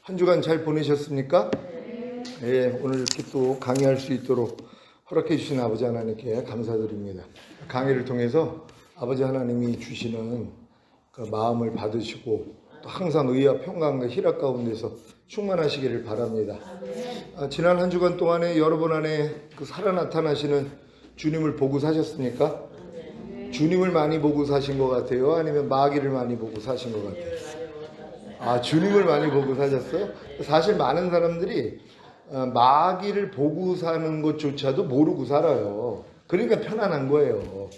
한 주간 잘 보내셨습니까? 예, 오늘 이렇게 또 강의할 수 있도록 허락해 주신 아버지 하나님께 감사드립니다. 강의를 통해서 아버지 하나님이 주시는 그 마음을 받으시고 또 항상 의와 평강과 희락 가운데서 충만하시기를 바랍니다. 지난 한 주간 동안에 여러분 안에 그 살아 나타나시는 주님을 보고 사셨습니까? 주님을 많이 보고 사신 것 같아요? 아니면 마귀를 많이 보고 사신 것 같아요? 주님을 많이 보고 사셨어요? 사실 많은 사람들이 마귀를 보고 사는 것조차도 모르고 살아요. 그러니까 편안한 거예요.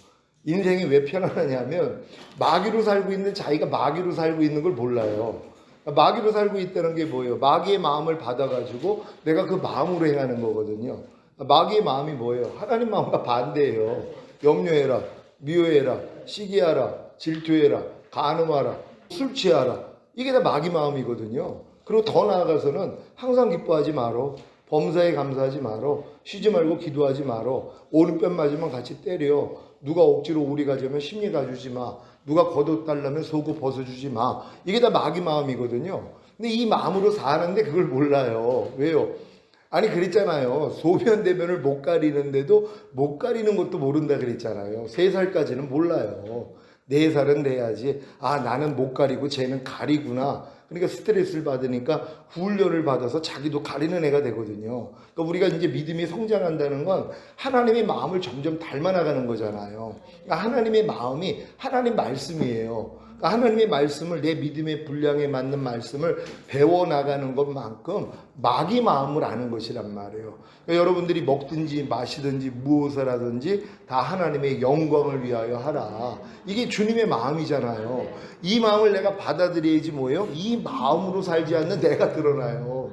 인생이 왜 편안하냐면 마귀로 살고 있는데 자기가 마귀로 살고 있는 걸 몰라요. 마귀로 살고 있다는 게 뭐예요? 마귀의 마음을 받아가지고 내가 그 마음으로 행하는 거거든요. 마귀의 마음이 뭐예요? 하나님 마음과 반대예요. 염려해라, 미워해라, 시기하라, 질투해라, 간음하라, 술 취하라. 이게 다 마귀 마음이거든요. 그리고 더 나아가서는 항상 기뻐하지 마라, 범사에 감사하지 마라, 쉬지 말고 기도하지 마라, 오른편 맞으면 같이 때려, 누가 억지로 오리 가져면 심리 가주지 마, 누가 걷어달라면 속옷 벗어주지 마. 이게 다 마귀 마음이거든요. 근데 이 마음으로 사는데 그걸 몰라요. 왜요? 아니 그랬잖아요. 소변 대변을 못 가리는데도 못 가리는 것도 모른다 그랬잖아요. 3살까지는 몰라요. 4살은 돼야지 나는 못 가리고 쟤는 가리구나. 그러니까 스트레스를 받으니까 훈련을 받아서 자기도 가리는 애가 되거든요. 그러니까 우리가 이제 믿음이 성장한다는 건 하나님의 마음을 점점 닮아나가는 거잖아요. 그러니까 하나님의 마음이 하나님 말씀이에요. 그러니까 하나님의 말씀을, 내 믿음의 분량에 맞는 말씀을 배워나가는 것만큼 마귀 마음을 아는 것이란 말이에요. 그러니까 여러분들이 먹든지 마시든지 무엇을 하든지 다 하나님의 영광을 위하여 하라. 이게 주님의 마음이잖아요. 이 마음을 내가 받아들여야지 뭐예요? 이 마음으로 살지 않는 내가 드러나요.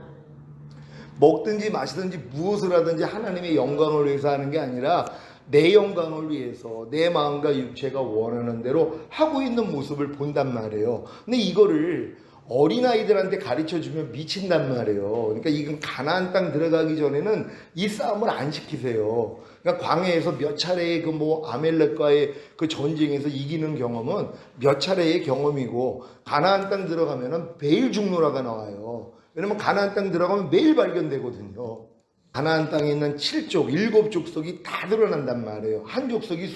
먹든지 마시든지 무엇을 하든지 하나님의 영광을 위해서 하는 게 아니라 내 영광을 위해서 내 마음과 육체가 원하는 대로 하고 있는 모습을 본단 말이에요. 근데 이거를 어린아이들한테 가르쳐주면 미친단 말이에요. 그러니까 이건 가나안 땅 들어가기 전에는 이 싸움을 안 시키세요. 그러니까 광야에서 몇 차례의 아멜렉과의 그 전쟁에서 이기는 경험은 몇 차례의 경험이고, 가나안 땅 들어가면은 매일 죽노라가 나와요. 왜냐면 가나안 땅 들어가면 매일 발견되거든요. 가나안 땅에 있는 7족, 7족속이 다 드러난단 말이에요. 한 족속이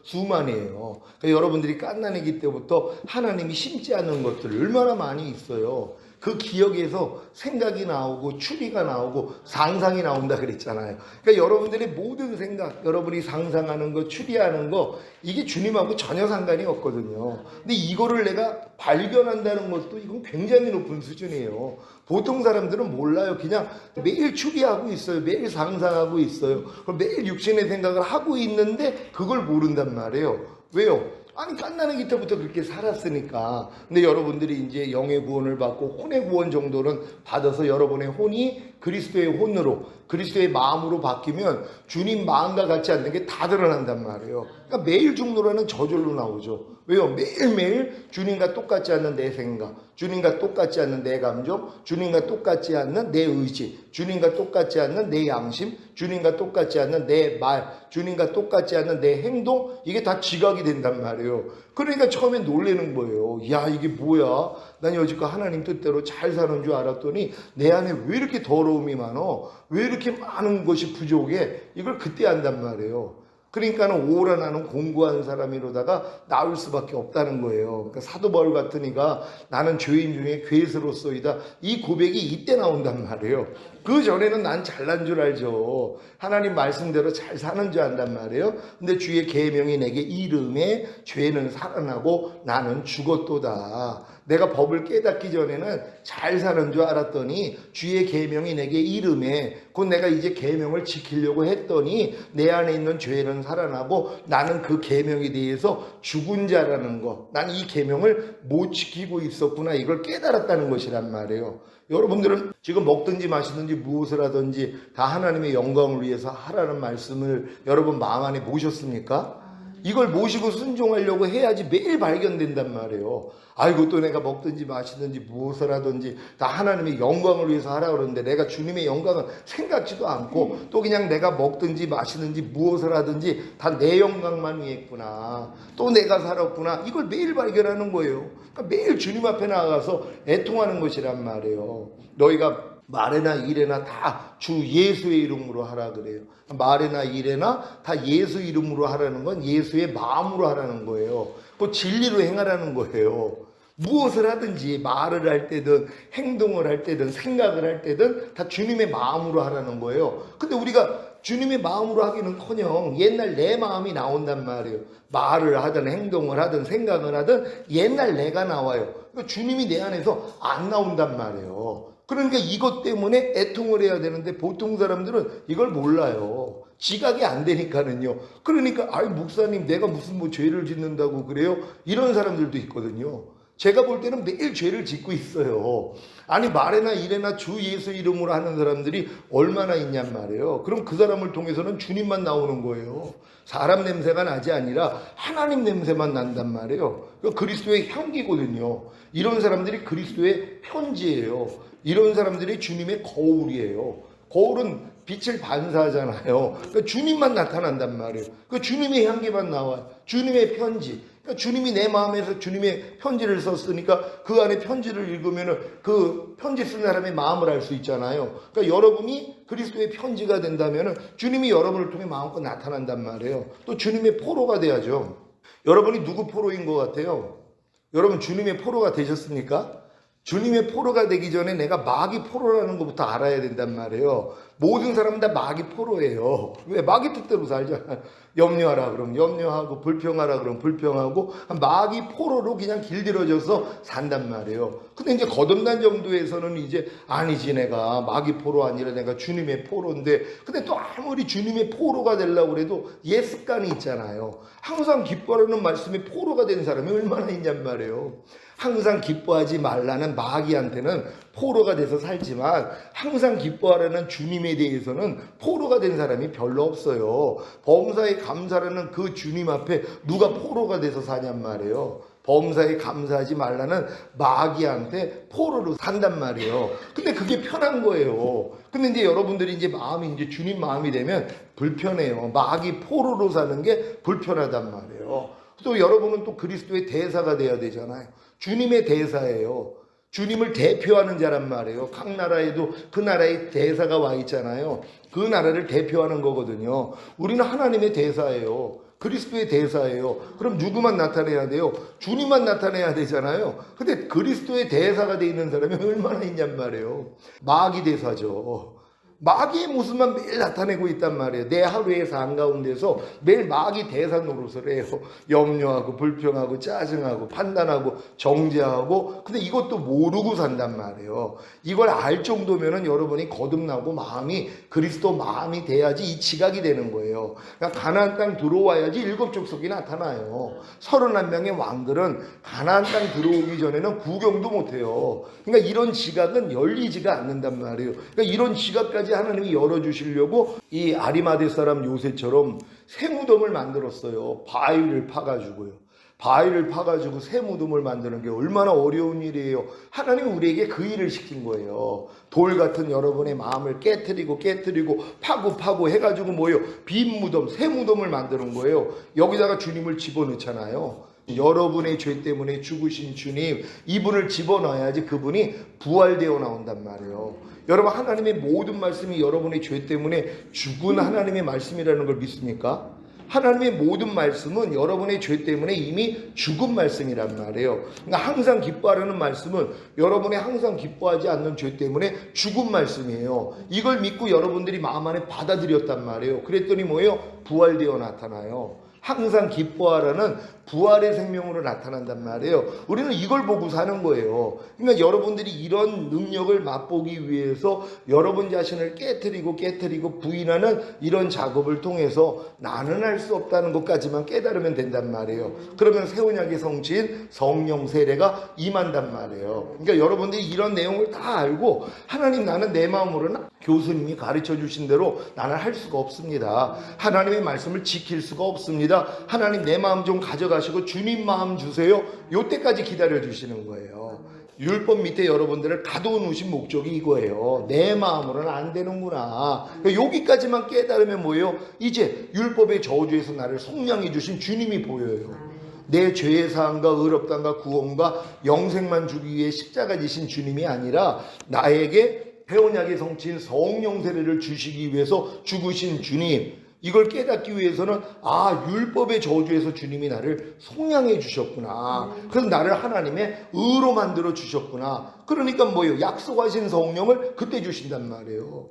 수만이에요. 그러니까 여러분들이 갓난아기 때부터 하나님이 심지 않은 것들 얼마나 많이 있어요. 그 기억에서 생각이 나오고 추리가 나오고 상상이 나온다 그랬잖아요. 그러니까 여러분들의 모든 생각, 여러분이 상상하는 거, 추리하는 거, 이게 주님하고 전혀 상관이 없거든요. 근데 이거를 내가 발견한다는 것도 이건 굉장히 높은 수준이에요. 보통 사람들은 몰라요. 그냥 매일 추리하고 있어요. 매일 상상하고 있어요. 매일 육신의 생각을 하고 있는데 그걸 모른단 말이에요. 왜요? 아니 갓난아기 때부터 그렇게 살았으니까. 근데 여러분들이 이제 영의 구원을 받고 혼의 구원 정도는 받아서 여러분의 혼이 그리스도의 혼으로, 그리스도의 마음으로 바뀌면 주님 마음과 같지 않는 게 다 드러난단 말이에요. 그러니까 매일 죽노라는 저절로 나오죠. 왜요? 매일매일 주님과 똑같지 않는 내 생각, 주님과 똑같지 않는 내 감정, 주님과 똑같지 않는 내 의지, 주님과 똑같지 않는 내 양심, 주님과 똑같지 않는 내 말, 주님과 똑같지 않는 내 행동, 이게 다 지각이 된단 말이에요. 그러니까 처음에 놀라는 거예요. 야, 이게 뭐야? 난 여지껏 하나님 뜻대로 잘 사는 줄 알았더니 내 안에 왜 이렇게 더러움이 많어? 왜 이렇게 많은 것이 부족해? 이걸 그때 안단 말이에요. 그러니까는 오라 나는 공고한 사람이로다가 나올 수밖에 없다는 거예요. 그러니까 사도 바울 같은 이가 나는 죄인 중에 괴수로소이다, 이 고백이 이때 나온단 말이에요. 그 전에는 난 잘난 줄 알죠. 하나님 말씀대로 잘 사는 줄 안단 말이에요. 근데 주의 계명이 내게 이름에 죄는 살아나고 나는 죽었도다. 내가 법을 깨닫기 전에는 잘 사는 줄 알았더니 주의 계명이 내게 이름에, 곧 내가 이제 계명을 지키려고 했더니 내 안에 있는 죄는 살아나고 나는 그 계명에 대해서 죽은 자라는 거, 난 이 계명을 못 지키고 있었구나, 이걸 깨달았다는 것이란 말이에요. 여러분들은 지금 먹든지 마시든지 무엇을 하든지 다 하나님의 영광을 위해서 하라는 말씀을 여러분 마음 안에 모셨습니까? 이걸 모시고 순종하려고 해야지 매일 발견된단 말이에요. 아이고 또 내가 먹든지 마시든지 무엇을 하든지 다 하나님의 영광을 위해서 하라 그러는데 내가 주님의 영광은 생각지도 않고 또 그냥 내가 먹든지 마시든지 무엇을 하든지 다 내 영광만 위했구나. 또 내가 살았구나. 이걸 매일 발견하는 거예요. 그러니까 매일 주님 앞에 나가서 애통하는 것이란 말이에요. 너희가 말에나 일에나 다 주 예수의 이름으로 하라 그래요. 말에나 일에나 다 예수 이름으로 하라는 건 예수의 마음으로 하라는 거예요. 그 진리로 행하라는 거예요. 무엇을 하든지 말을 할 때든 행동을 할 때든 생각을 할 때든 다 주님의 마음으로 하라는 거예요. 근데 우리가 주님의 마음으로 하기는커녕 옛날 내 마음이 나온단 말이에요. 말을 하든 행동을 하든 생각을 하든 옛날 내가 나와요. 그러니까 주님이 내 안에서 안 나온단 말이에요. 그러니까 이것 때문에 애통을 해야 되는데 보통 사람들은 이걸 몰라요. 지각이 안 되니까는요. 그러니까 아이 목사님 내가 무슨 뭐 죄를 짓는다고 그래요? 이런 사람들도 있거든요. 제가 볼 때는 매일 죄를 짓고 있어요. 아니 말에나 일에나 주 예수 이름으로 하는 사람들이 얼마나 있냔 말이에요. 그럼 그 사람을 통해서는 주님만 나오는 거예요. 사람 냄새가 나지 아니라 하나님 냄새만 난단 말이에요. 그리스도의 향기거든요. 이런 사람들이 그리스도의 편지예요. 이런 사람들이 주님의 거울이에요. 거울은 빛을 반사하잖아요. 그러니까 주님만 나타난단 말이에요. 그 주님의 향기만 나와요. 주님의 편지. 그러니까 주님이 내 마음에서 주님의 편지를 썼으니까 그 안에 편지를 읽으면은 그 편지 쓴 사람의 마음을 알 수 있잖아요. 그러니까 여러분이 그리스도의 편지가 된다면은 주님이 여러분을 통해 마음껏 나타난단 말이에요. 또 주님의 포로가 돼야죠. 여러분이 누구 포로인 것 같아요? 여러분 주님의 포로가 되셨습니까? 주님의 포로가 되기 전에 내가 마귀 포로라는 것부터 알아야 된단 말이에요. 모든 사람은 다 마귀 포로예요. 왜? 마귀 뜻대로 살잖아요. 염려하라 그러면 염려하고 불평하라 그러면 불평하고 마귀 포로로 그냥 길들여져서 산단 말이에요. 근데 이제 거듭난 정도에서는 이제 아니지 내가 마귀 포로 아니라 내가 주님의 포로인데 근데 또 아무리 주님의 포로가 되려고 해도 옛 습관이 있잖아요. 항상 기뻐하는 말씀에 포로가 된 사람이 얼마나 있냔 말이에요. 항상 기뻐하지 말라는 마귀한테는 포로가 돼서 살지만 항상 기뻐하라는 주님에 대해서는 포로가 된 사람이 별로 없어요. 범사에 감사라는 그 주님 앞에 누가 포로가 돼서 사냔 말이에요. 범사에 감사하지 말라는 마귀한테 포로로 산단 말이에요. 근데 그게 편한 거예요. 근데 이제 여러분들이 이제 마음이 이제 주님 마음이 되면 불편해요. 마귀 포로로 사는 게 불편하단 말이에요. 또 여러분은 또 그리스도의 대사가 돼야 되잖아요. 주님의 대사예요. 주님을 대표하는 자란 말이에요. 각 나라에도 그 나라의 대사가 와 있잖아요. 그 나라를 대표하는 거거든요. 우리는 하나님의 대사예요. 그리스도의 대사예요. 그럼 누구만 나타내야 돼요? 주님만 나타내야 되잖아요. 근데 그리스도의 대사가 돼 있는 사람이 얼마나 있냔 말이에요. 마귀 대사죠. 마귀의 모습만 매일 나타내고 있단 말이에요. 내 하루의 삶 가운데서 매일 마귀 대사 노릇을 해요. 염려하고 불평하고 짜증하고 판단하고 정죄하고 근데 이것도 모르고 산단 말이에요. 이걸 알 정도면은 여러분이 거듭나고 마음이 그리스도 마음이 돼야지 이 지각이 되는 거예요. 그러니까 가나안 땅 들어와야지 일곱 족속이 나타나요. 31명의 왕들은 가나안 땅 들어오기 전에는 구경도 못해요. 그러니까 이런 지각은 열리지가 않는단 말이에요. 그러니까 이런 지각까지 하나님이 열어주시려고 이 아리마대 사람 요새처럼 새무덤을 만들었어요. 바위를 파가지고요. 바위를 파가지고 새무덤을 만드는 게 얼마나 어려운 일이에요. 하나님이 우리에게 그 일을 시킨 거예요. 돌 같은 여러분의 마음을 깨트리고 파고 해가지고 뭐예요? 빈 무덤, 새무덤을 만드는 거예요. 여기다가 주님을 집어넣잖아요. 여러분의 죄 때문에 죽으신 주님, 이분을 집어넣어야지 그분이 부활되어 나온단 말이에요. 여러분 하나님의 모든 말씀이 여러분의 죄 때문에 죽은 하나님의 말씀이라는 걸 믿습니까? 하나님의 모든 말씀은 여러분의 죄 때문에 이미 죽은 말씀이란 말이에요. 그러니까 항상 기뻐하라는 말씀은 여러분의 항상 기뻐하지 않는 죄 때문에 죽은 말씀이에요. 이걸 믿고 여러분들이 마음 안에 받아들였단 말이에요. 그랬더니 뭐예요? 부활되어 나타나요. 항상 기뻐하라는 부활의 생명으로 나타난단 말이에요. 우리는 이걸 보고 사는 거예요. 그러니까 여러분들이 이런 능력을 맛보기 위해서 여러분 자신을 깨트리고 부인하는 이런 작업을 통해서 나는 할 수 없다는 것까지만 깨달으면 된단 말이에요. 그러면 새 언약의 성취인 성령 세례가 임한단 말이에요. 그러니까 여러분들이 이런 내용을 다 알고 하나님 나는 내 마음으로는 교수님이 가르쳐 주신 대로 나는 할 수가 없습니다. 하나님의 말씀을 지킬 수가 없습니다. 기도합니다. 하나님 내 마음 좀 가져가시고 주님 마음 주세요. 요때까지 기다려주시는 거예요. 율법 밑에 여러분들을 가둬놓으신 목적이 이거예요. 내 마음으로는 안 되는구나. 그러니까 여기까지만 깨달으면 뭐예요? 이제 율법의 저주에서 나를 속량해 주신 주님이 보여요. 내 죄의 사함과 의롭다함과 구원과 영생만 주기 위해 십자가 지신 주님이 아니라 나에게 배언약의 성취인 성령 세례를 주시기 위해서 죽으신 주님, 이걸 깨닫기 위해서는 율법의 저주에서 주님이 나를 속량해 주셨구나. 그래서 나를 하나님의 의로 만들어 주셨구나. 그러니까 뭐예요? 약속하신 성령을 그때 주신단 말이에요.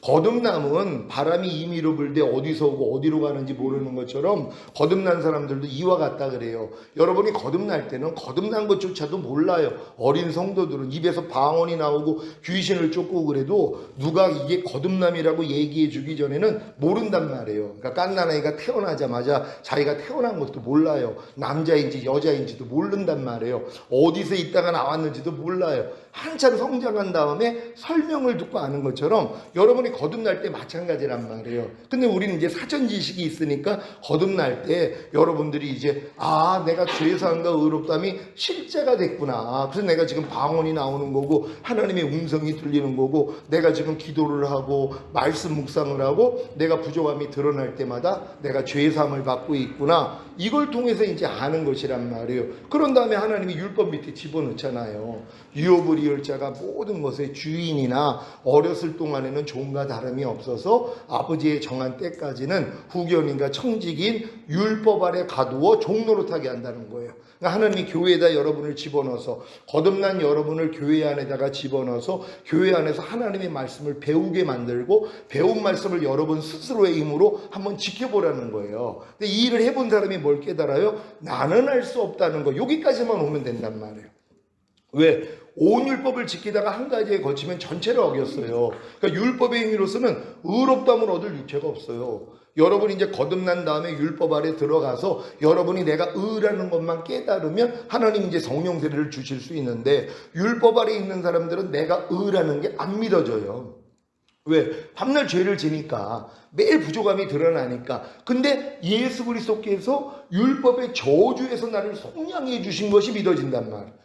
거듭남은 바람이 임의로 불 때 어디서 오고 어디로 가는지 모르는 것처럼 거듭난 사람들도 이와 같다 그래요. 여러분이 거듭날 때는 거듭난 것조차도 몰라요. 어린 성도들은 입에서 방언이 나오고 귀신을 쫓고 그래도 누가 이게 거듭남이라고 얘기해 주기 전에는 모른단 말이에요. 그러니까 갓난아이가 태어나자마자 자기가 태어난 것도 몰라요. 남자인지 여자인지도 모른단 말이에요. 어디서 있다가 나왔는지도 몰라요. 한참 성장한 다음에 설명을 듣고 아는 것처럼 여러분이 거듭날 때 마찬가지란 말이에요. 근데 우리는 이제 사전 지식이 있으니까 거듭날 때 여러분들이 이제 내가 죄사함과 의롭다함이 실제가 됐구나. 그래서 내가 지금 방언이 나오는 거고 하나님의 음성이 들리는 거고 내가 지금 기도를 하고 말씀 묵상을 하고 내가 부족함이 드러날 때마다 내가 죄사함을 받고 있구나. 이걸 통해서 이제 아는 것이란 말이에요. 그런 다음에 하나님이 율법 밑에 집어넣잖아요. 유업을 이을 자가 모든 것의 주인이나 어렸을 동안에는 종과 다름이 없어서 아버지의 정한 때까지는 후견인과 청직인 율법 아래 가두어 종노릇하게 한다는 거예요. 그러니까 하나님이 교회에다 여러분을 집어넣어서 거듭난 여러분을 교회 안에다가 집어넣어서 교회 안에서 하나님의 말씀을 배우게 만들고 배운 말씀을 여러분 스스로의 힘으로 한번 지켜보라는 거예요. 근데 이 일을 해본 사람이 뭘 깨달아요? 나는 할 수 없다는 거. 여기까지만 오면 된단 말이에요. 왜? 온 율법을 지키다가 한 가지에 거치면 전체를 어겼어요. 그러니까 율법의 행위로서는 의롭다함을 얻을 육체가 없어요. 여러분이 이제 거듭난 다음에 율법 아래 들어가서 여러분이 내가 의라는 것만 깨달으면 하나님 이제 성령 세례를 주실 수 있는데 율법 아래 있는 사람들은 내가 의라는 게 안 믿어져요. 왜? 밤낮 죄를 지니까 매일 부족함이 드러나니까. 근데 예수 그리스도께서 율법의 저주에서 나를 속량해 주신 것이 믿어진단 말이에요.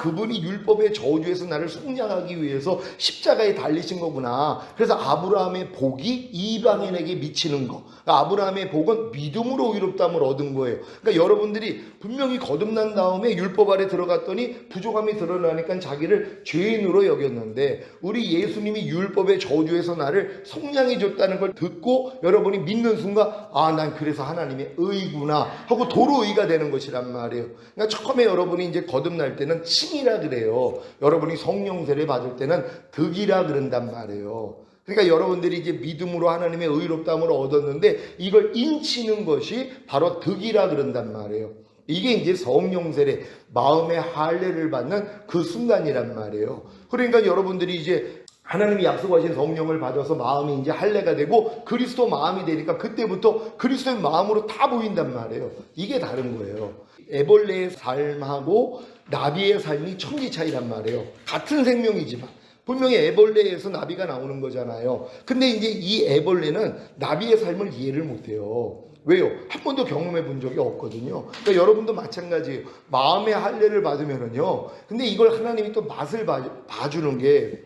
그분이 율법의 저주에서 나를 속량하기 위해서 십자가에 달리신 거구나. 그래서 아브라함의 복이 이방인에게 미치는 거. 그러니까 아브라함의 복은 믿음으로 의롭다함을 얻은 거예요. 그러니까 여러분들이 분명히 거듭난 다음에 율법 아래 들어갔더니 부족함이 드러나니까 자기를 죄인으로 여겼는데 우리 예수님이 율법의 저주에서 나를 속량해 줬다는 걸 듣고 여러분이 믿는 순간 난 그래서 하나님의 의구나 하고 도로 의가 되는 것이란 말이에요. 그러니까 처음에 여러분이 이제 거듭날 때는 칭이라 그래요. 여러분이 성령 세례 받을 때는 득이라 그런단 말이에요. 그러니까 여러분들이 이제 믿음으로 하나님의 의롭다함을 얻었는데 이걸 인치는 것이 바로 득이라 그런단 말이에요. 이게 이제 성령 세례, 마음의 할례를 받는 그 순간이란 말이에요. 그러니까 여러분들이 이제 하나님이 약속하신 성령을 받아서 마음이 이제 할례가 되고 그리스도 마음이 되니까 그때부터 그리스도의 마음으로 다 보인단 말이에요. 이게 다른 거예요. 애벌레의 삶하고 나비의 삶이 천지 차이란 말이에요. 같은 생명이지만 분명히 애벌레에서 나비가 나오는 거잖아요. 근데 이제 이 애벌레는 나비의 삶을 이해를 못해요. 왜요? 한 번도 경험해 본 적이 없거든요. 그러니까 여러분도 마찬가지예요. 마음의 할례를 받으면은요. 근데 이걸 하나님이 또 맛을 봐주는 게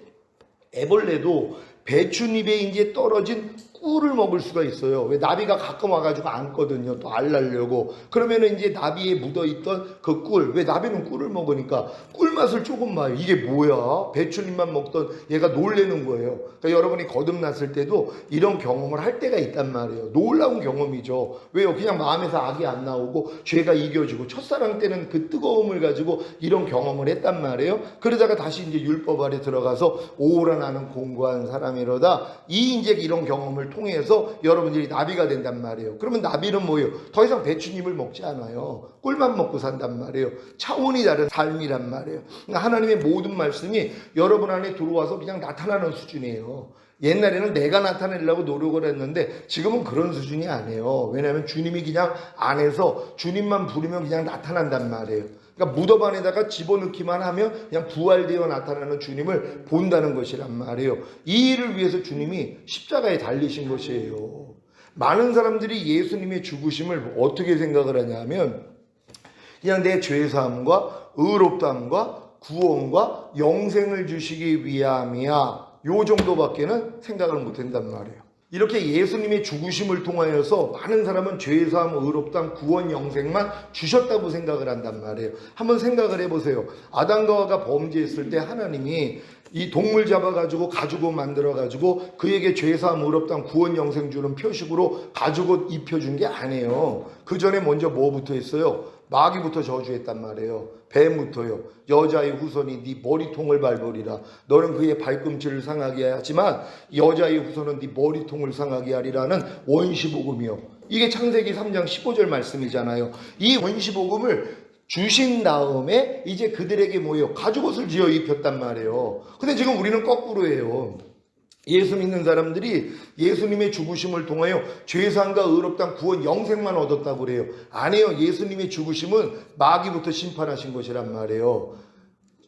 애벌레도 배춧잎에 이제 떨어진 꿀을 먹을 수가 있어요. 왜? 나비가 가끔 와가지고 앉거든요. 또 알 날려고. 그러면은 이제 나비에 묻어있던 그 꿀. 왜? 나비는 꿀을 먹으니까 꿀맛을 조금 봐요. 이게 뭐야? 배추잎만 먹던 얘가 놀래는 거예요. 그러니까 여러분이 거듭났을 때도 이런 경험을 할 때가 있단 말이에요. 놀라운 경험이죠. 왜요? 그냥 마음에서 악이 안 나오고 죄가 이겨지고 첫사랑 때는 그 뜨거움을 가지고 이런 경험을 했단 말이에요. 그러다가 다시 이제 율법 아래 들어가서 오라 나는 공고한 사람이로다. 이제 이런 경험을 통해서 여러분들이 나비가 된단 말이에요. 그러면 나비는 뭐예요? 더 이상 배추잎을 먹지 않아요. 꿀만 먹고 산단 말이에요. 차원이 다른 삶이란 말이에요. 그러니까 하나님의 모든 말씀이 여러분 안에 들어와서 그냥 나타나는 수준이에요. 옛날에는 내가 나타내려고 노력을 했는데 지금은 그런 수준이 아니에요. 왜냐하면 주님이 그냥 안에서 주님만 부르면 그냥 나타난단 말이에요. 그러니까 무덤 안에다가 집어넣기만 하면 그냥 부활되어 나타나는 주님을 본다는 것이란 말이에요. 이 일을 위해서 주님이 십자가에 달리신 것이에요. 많은 사람들이 예수님의 죽으심을 어떻게 생각을 하냐면 그냥 내 죄사함과 의롭다함과 구원과 영생을 주시기 위함이야. 요 정도밖에는 생각을 못한단 말이에요. 이렇게 예수님의 죽으심을 통하여서 많은 사람은 죄사함, 의롭다함, 구원, 영생만 주셨다고 생각을 한단 말이에요. 한번 생각을 해보세요. 아담과 하와가 범죄했을 때 하나님이 이 동물 잡아가지고 가죽옷 만들어가지고 그에게 죄사함, 의롭다함, 구원, 영생 주는 표식으로 가죽옷 입혀준 게 아니에요. 그 전에 먼저 뭐부터 했어요? 마귀부터 저주했단 말이에요. 뱀부터요. 여자의 후손이 네 머리통을 밟으리라. 너는 그의 발꿈치를 상하게 하지만 여자의 후손은 네 머리통을 상하게 하리라는 원시복음이요. 이게 창세기 3장 15절 말씀이잖아요. 이 원시복음을 주신 다음에 이제 그들에게 뭐예요? 가죽옷을 지어 입혔단 말이에요. 근데 지금 우리는 거꾸로예요. 예수 믿는 사람들이 예수님의 죽으심을 통하여 죄사함과 의롭다함, 구원, 영생만 얻었다고 그래요. 아니에요. 예수님의 죽으심은 마귀부터 심판하신 것이란 말이에요.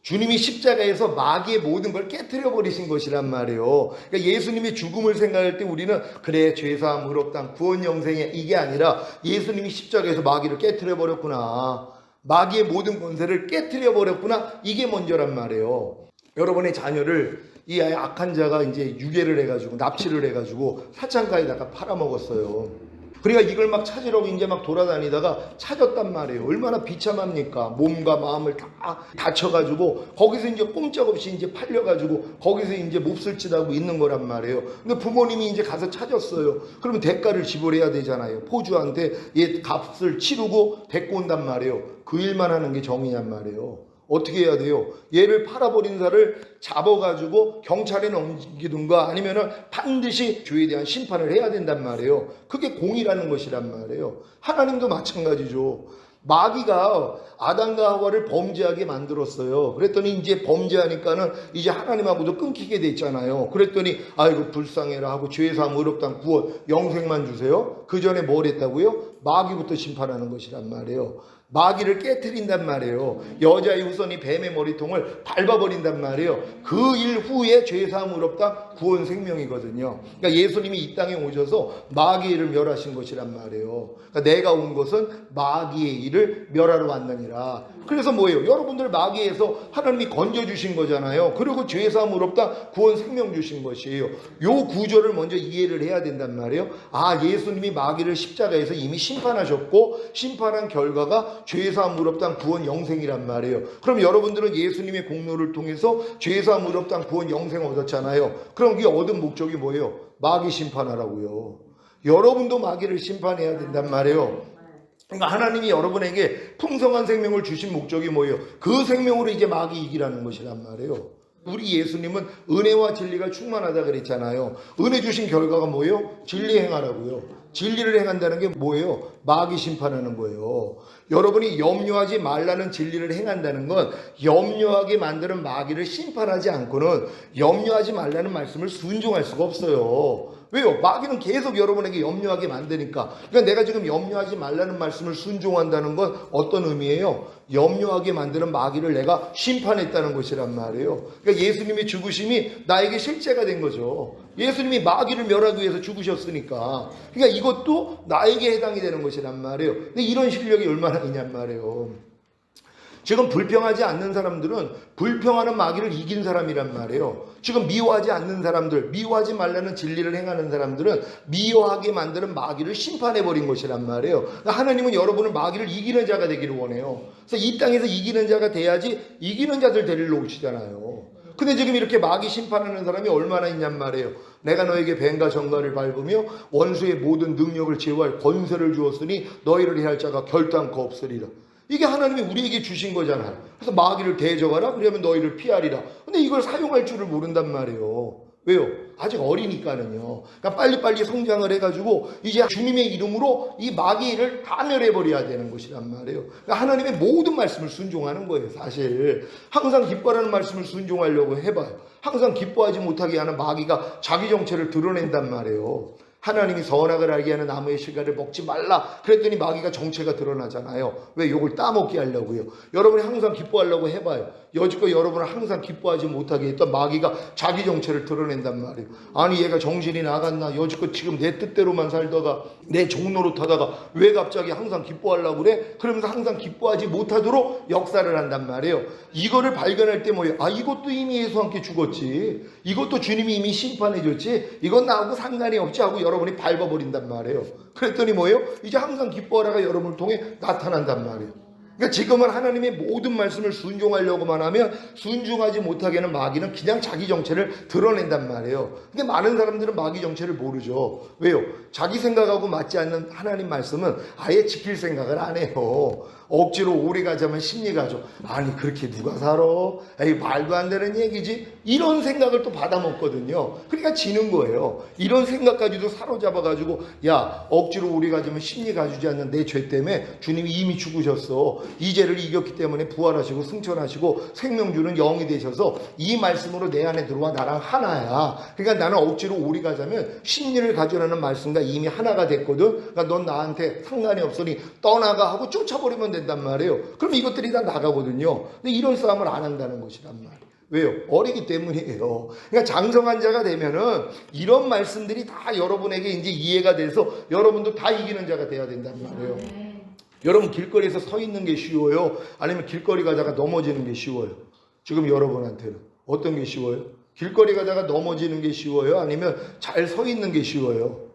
주님이 십자가에서 마귀의 모든 걸 깨트려 버리신 것이란 말이에요. 그러니까 예수님의 죽음을 생각할 때 우리는 그래 죄사함, 의롭다함, 구원, 영생에 이게 아니라 예수님이 십자가에서 마귀를 깨트려 버렸구나. 마귀의 모든 권세를 깨트려 버렸구나. 이게 먼저란 말이에요. 여러분의 자녀를 이 악한 자가 이제 유괴를 해가지고 납치를 해가지고 사창가에다가 팔아먹었어요. 그러니까 이걸 막 찾으려고 이제 막 돌아다니다가 찾았단 말이에요. 얼마나 비참합니까? 몸과 마음을 다 다쳐가지고 거기서 이제 꼼짝없이 이제 팔려가지고 거기서 이제 몹쓸 짓 하고 있는 거란 말이에요. 근데 부모님이 이제 가서 찾았어요. 그러면 대가를 지불해야 되잖아요. 포주한테 얘 값을 치르고 데리고 온단 말이에요. 그 일만 하는 게 정의냔 말이에요. 어떻게 해야 돼요? 얘를 팔아버린 자를 잡아가지고 경찰에 넘기든가 아니면은 반드시 죄에 대한 심판을 해야 된단 말이에요. 그게 공의라는 것이란 말이에요. 하나님도 마찬가지죠. 마귀가 아담과 하와를 범죄하게 만들었어요. 그랬더니 이제 범죄하니까는 이제 하나님하고도 끊기게 됐잖아요. 그랬더니 아이고 불쌍해라 하고 죄사함, 의롭다함, 구원, 영생만 주세요. 그 전에 뭘 했다고요? 마귀부터 심판하는 것이란 말이에요. 마귀를 깨트린단 말이에요. 여자의 후손이 뱀의 머리통을 밟아버린단 말이에요. 그 일 후에 죄사함, 의롭다, 구원, 생명이거든요. 그러니까 예수님이 이 땅에 오셔서 마귀를 멸하신 것이란 말이에요. 그러니까 내가 온 것은 마귀의 일을 멸하러 왔느니라. 그래서 뭐예요? 여러분들 마귀에서 하나님이 건져주신 거잖아요. 그리고 죄사함, 의롭다, 구원, 생명 주신 것이에요. 요 구조를 먼저 이해를 해야 된단 말이에요. 아, 예수님이 마귀를 십자가에서 이미 심판하셨고 심판한 결과가 죄사함, 의롭다함, 구원, 영생이란 말이에요. 그럼 여러분들은 예수님의 공로를 통해서 죄사함, 의롭다함, 구원, 영생 얻었잖아요. 그럼 이 얻은 목적이 뭐예요? 마귀 심판하라고요. 여러분도 마귀를 심판해야 된단 말이에요. 그러니까 하나님이 여러분에게 풍성한 생명을 주신 목적이 뭐예요? 그 생명으로 이제 마귀 이기라는 것이란 말이에요. 우리 예수님은 은혜와 진리가 충만하다 그랬잖아요. 은혜 주신 결과가 뭐예요? 진리 행하라고요. 진리를 행한다는 게 뭐예요? 마귀 심판하는 거예요. 여러분이 염려하지 말라는 진리를 행한다는 건 염려하게 만드는 마귀를 심판하지 않고는 염려하지 말라는 말씀을 순종할 수가 없어요. 왜요? 마귀는 계속 여러분에게 염려하게 만드니까. 그러니까 내가 지금 염려하지 말라는 말씀을 순종한다는 건 어떤 의미예요? 염려하게 만드는 마귀를 내가 심판했다는 것이란 말이에요. 그러니까 예수님의 죽으심이 나에게 실제가 된 거죠. 예수님이 마귀를 멸하기 위해서 죽으셨으니까. 그러니까 이것도 나에게 해당이 되는 것이란 말이에요. 근데 이런 실력이 얼마나 있냔 말이에요. 지금 불평하지 않는 사람들은 불평하는 마귀를 이긴 사람이란 말이에요. 지금 미워하지 않는 사람들, 미워하지 말라는 진리를 행하는 사람들은 미워하게 만드는 마귀를 심판해버린 것이란 말이에요. 그러니까 하나님은 여러분을 마귀를 이기는 자가 되기를 원해요. 그래서 이 땅에서 이기는 자가 돼야지 이기는 자들 데리러 오시잖아요. 근데 지금 이렇게 마귀 심판하는 사람이 얼마나 있냔 말이에요. 내가 너에게 뱀과 정갈을 밟으며 원수의 모든 능력을 제어할 권세를 주었으니 너희를 해할 자가 결단코 없으리라. 이게 하나님이 우리에게 주신 거잖아요. 그래서 마귀를 대적하라. 그러면 너희를 피하리라. 근데 이걸 사용할 줄을 모른단 말이에요. 왜요? 아직 어리니까는요. 그러니까 빨리빨리 성장을 해가지고 이제 주님의 이름으로 이 마귀를 다 멸해버려야 되는 것이란 말이에요. 그러니까 하나님의 모든 말씀을 순종하는 거예요. 사실 항상 기뻐하라는 말씀을 순종하려고 해봐요. 항상 기뻐하지 못하게 하는 마귀가 자기 정체를 드러낸단 말이에요. 하나님이 선악을 알게 하는 나무의 실과를 먹지 말라 그랬더니 마귀가 정체가 드러나잖아요. 왜? 욕을 따먹게 하려고요. 여러분이 항상 기뻐하려고 해봐요. 여지껏 여러분을 항상 기뻐하지 못하게 했던 마귀가 자기 정체를 드러낸단 말이에요. 아니 얘가 정신이 나갔나? 여지껏 지금 내 뜻대로만 살다가 내 종노릇하다가 왜 갑자기 항상 기뻐하려고 그래? 그러면서 항상 기뻐하지 못하도록 역사를 한단 말이에요. 이거를 발견할 때 뭐예요? 아, 이것도 이미 예수와 함께 죽었지. 이것도 주님이 이미 심판해 줬지. 이건 나하고 상관이 없지 하고 여러분이 밟아버린단 말이에요. 그랬더니 뭐예요? 이제 항상 기뻐하라가 여러분을 통해 나타난단 말이에요. 그러니까 지금은 하나님의 모든 말씀을 순종하려고만 하면 순종하지 못하게는 마귀는 그냥 자기 정체를 드러낸단 말이에요. 근데 많은 사람들은 마귀 정체를 모르죠. 왜요? 자기 생각하고 맞지 않는 하나님 말씀은 아예 지킬 생각을 안 해요. 억지로 오래 가자면 심리 가죠. 아니 그렇게 누가 살아? 에이 말도 안 되는 얘기지. 이런 생각을 또 받아먹거든요. 그러니까 지는 거예요. 이런 생각까지도 사로잡아가지고 야 억지로 오래 가자면 심리 가주지 않는 내 죄 때문에 주님이 이미 죽으셨어. 이 죄를 이겼기 때문에 부활하시고 승천하시고 생명 주는 영이 되셔서 이 말씀으로 내 안에 들어와 나랑 하나야. 그러니까 나는 억지로 오래 가자면 심리를 가져라는 말씀과 이미 하나가 됐거든. 그러니까 넌 나한테 상관이 없으니 떠나가 하고 쫓아버리면 된단 말이에요. 그럼 이것들이 다 나가거든요. 근데 이런 싸움을 안 한다는 것이란 말이에요. 왜요? 어리기 때문이에요. 그러니까 장성한 자가 되면은 이런 말씀들이 다 여러분에게 이제 이해가 돼서 여러분도 다 이기는 자가 돼야 된단 말이에요. 여러분 길거리에서 서 있는 게 쉬워요? 아니면 길거리 가다가 넘어지는 게 쉬워요? 지금 여러분한테는 어떤 게 쉬워요? 길거리 가다가 넘어지는 게 쉬워요? 아니면 잘 서 있는 게 쉬워요?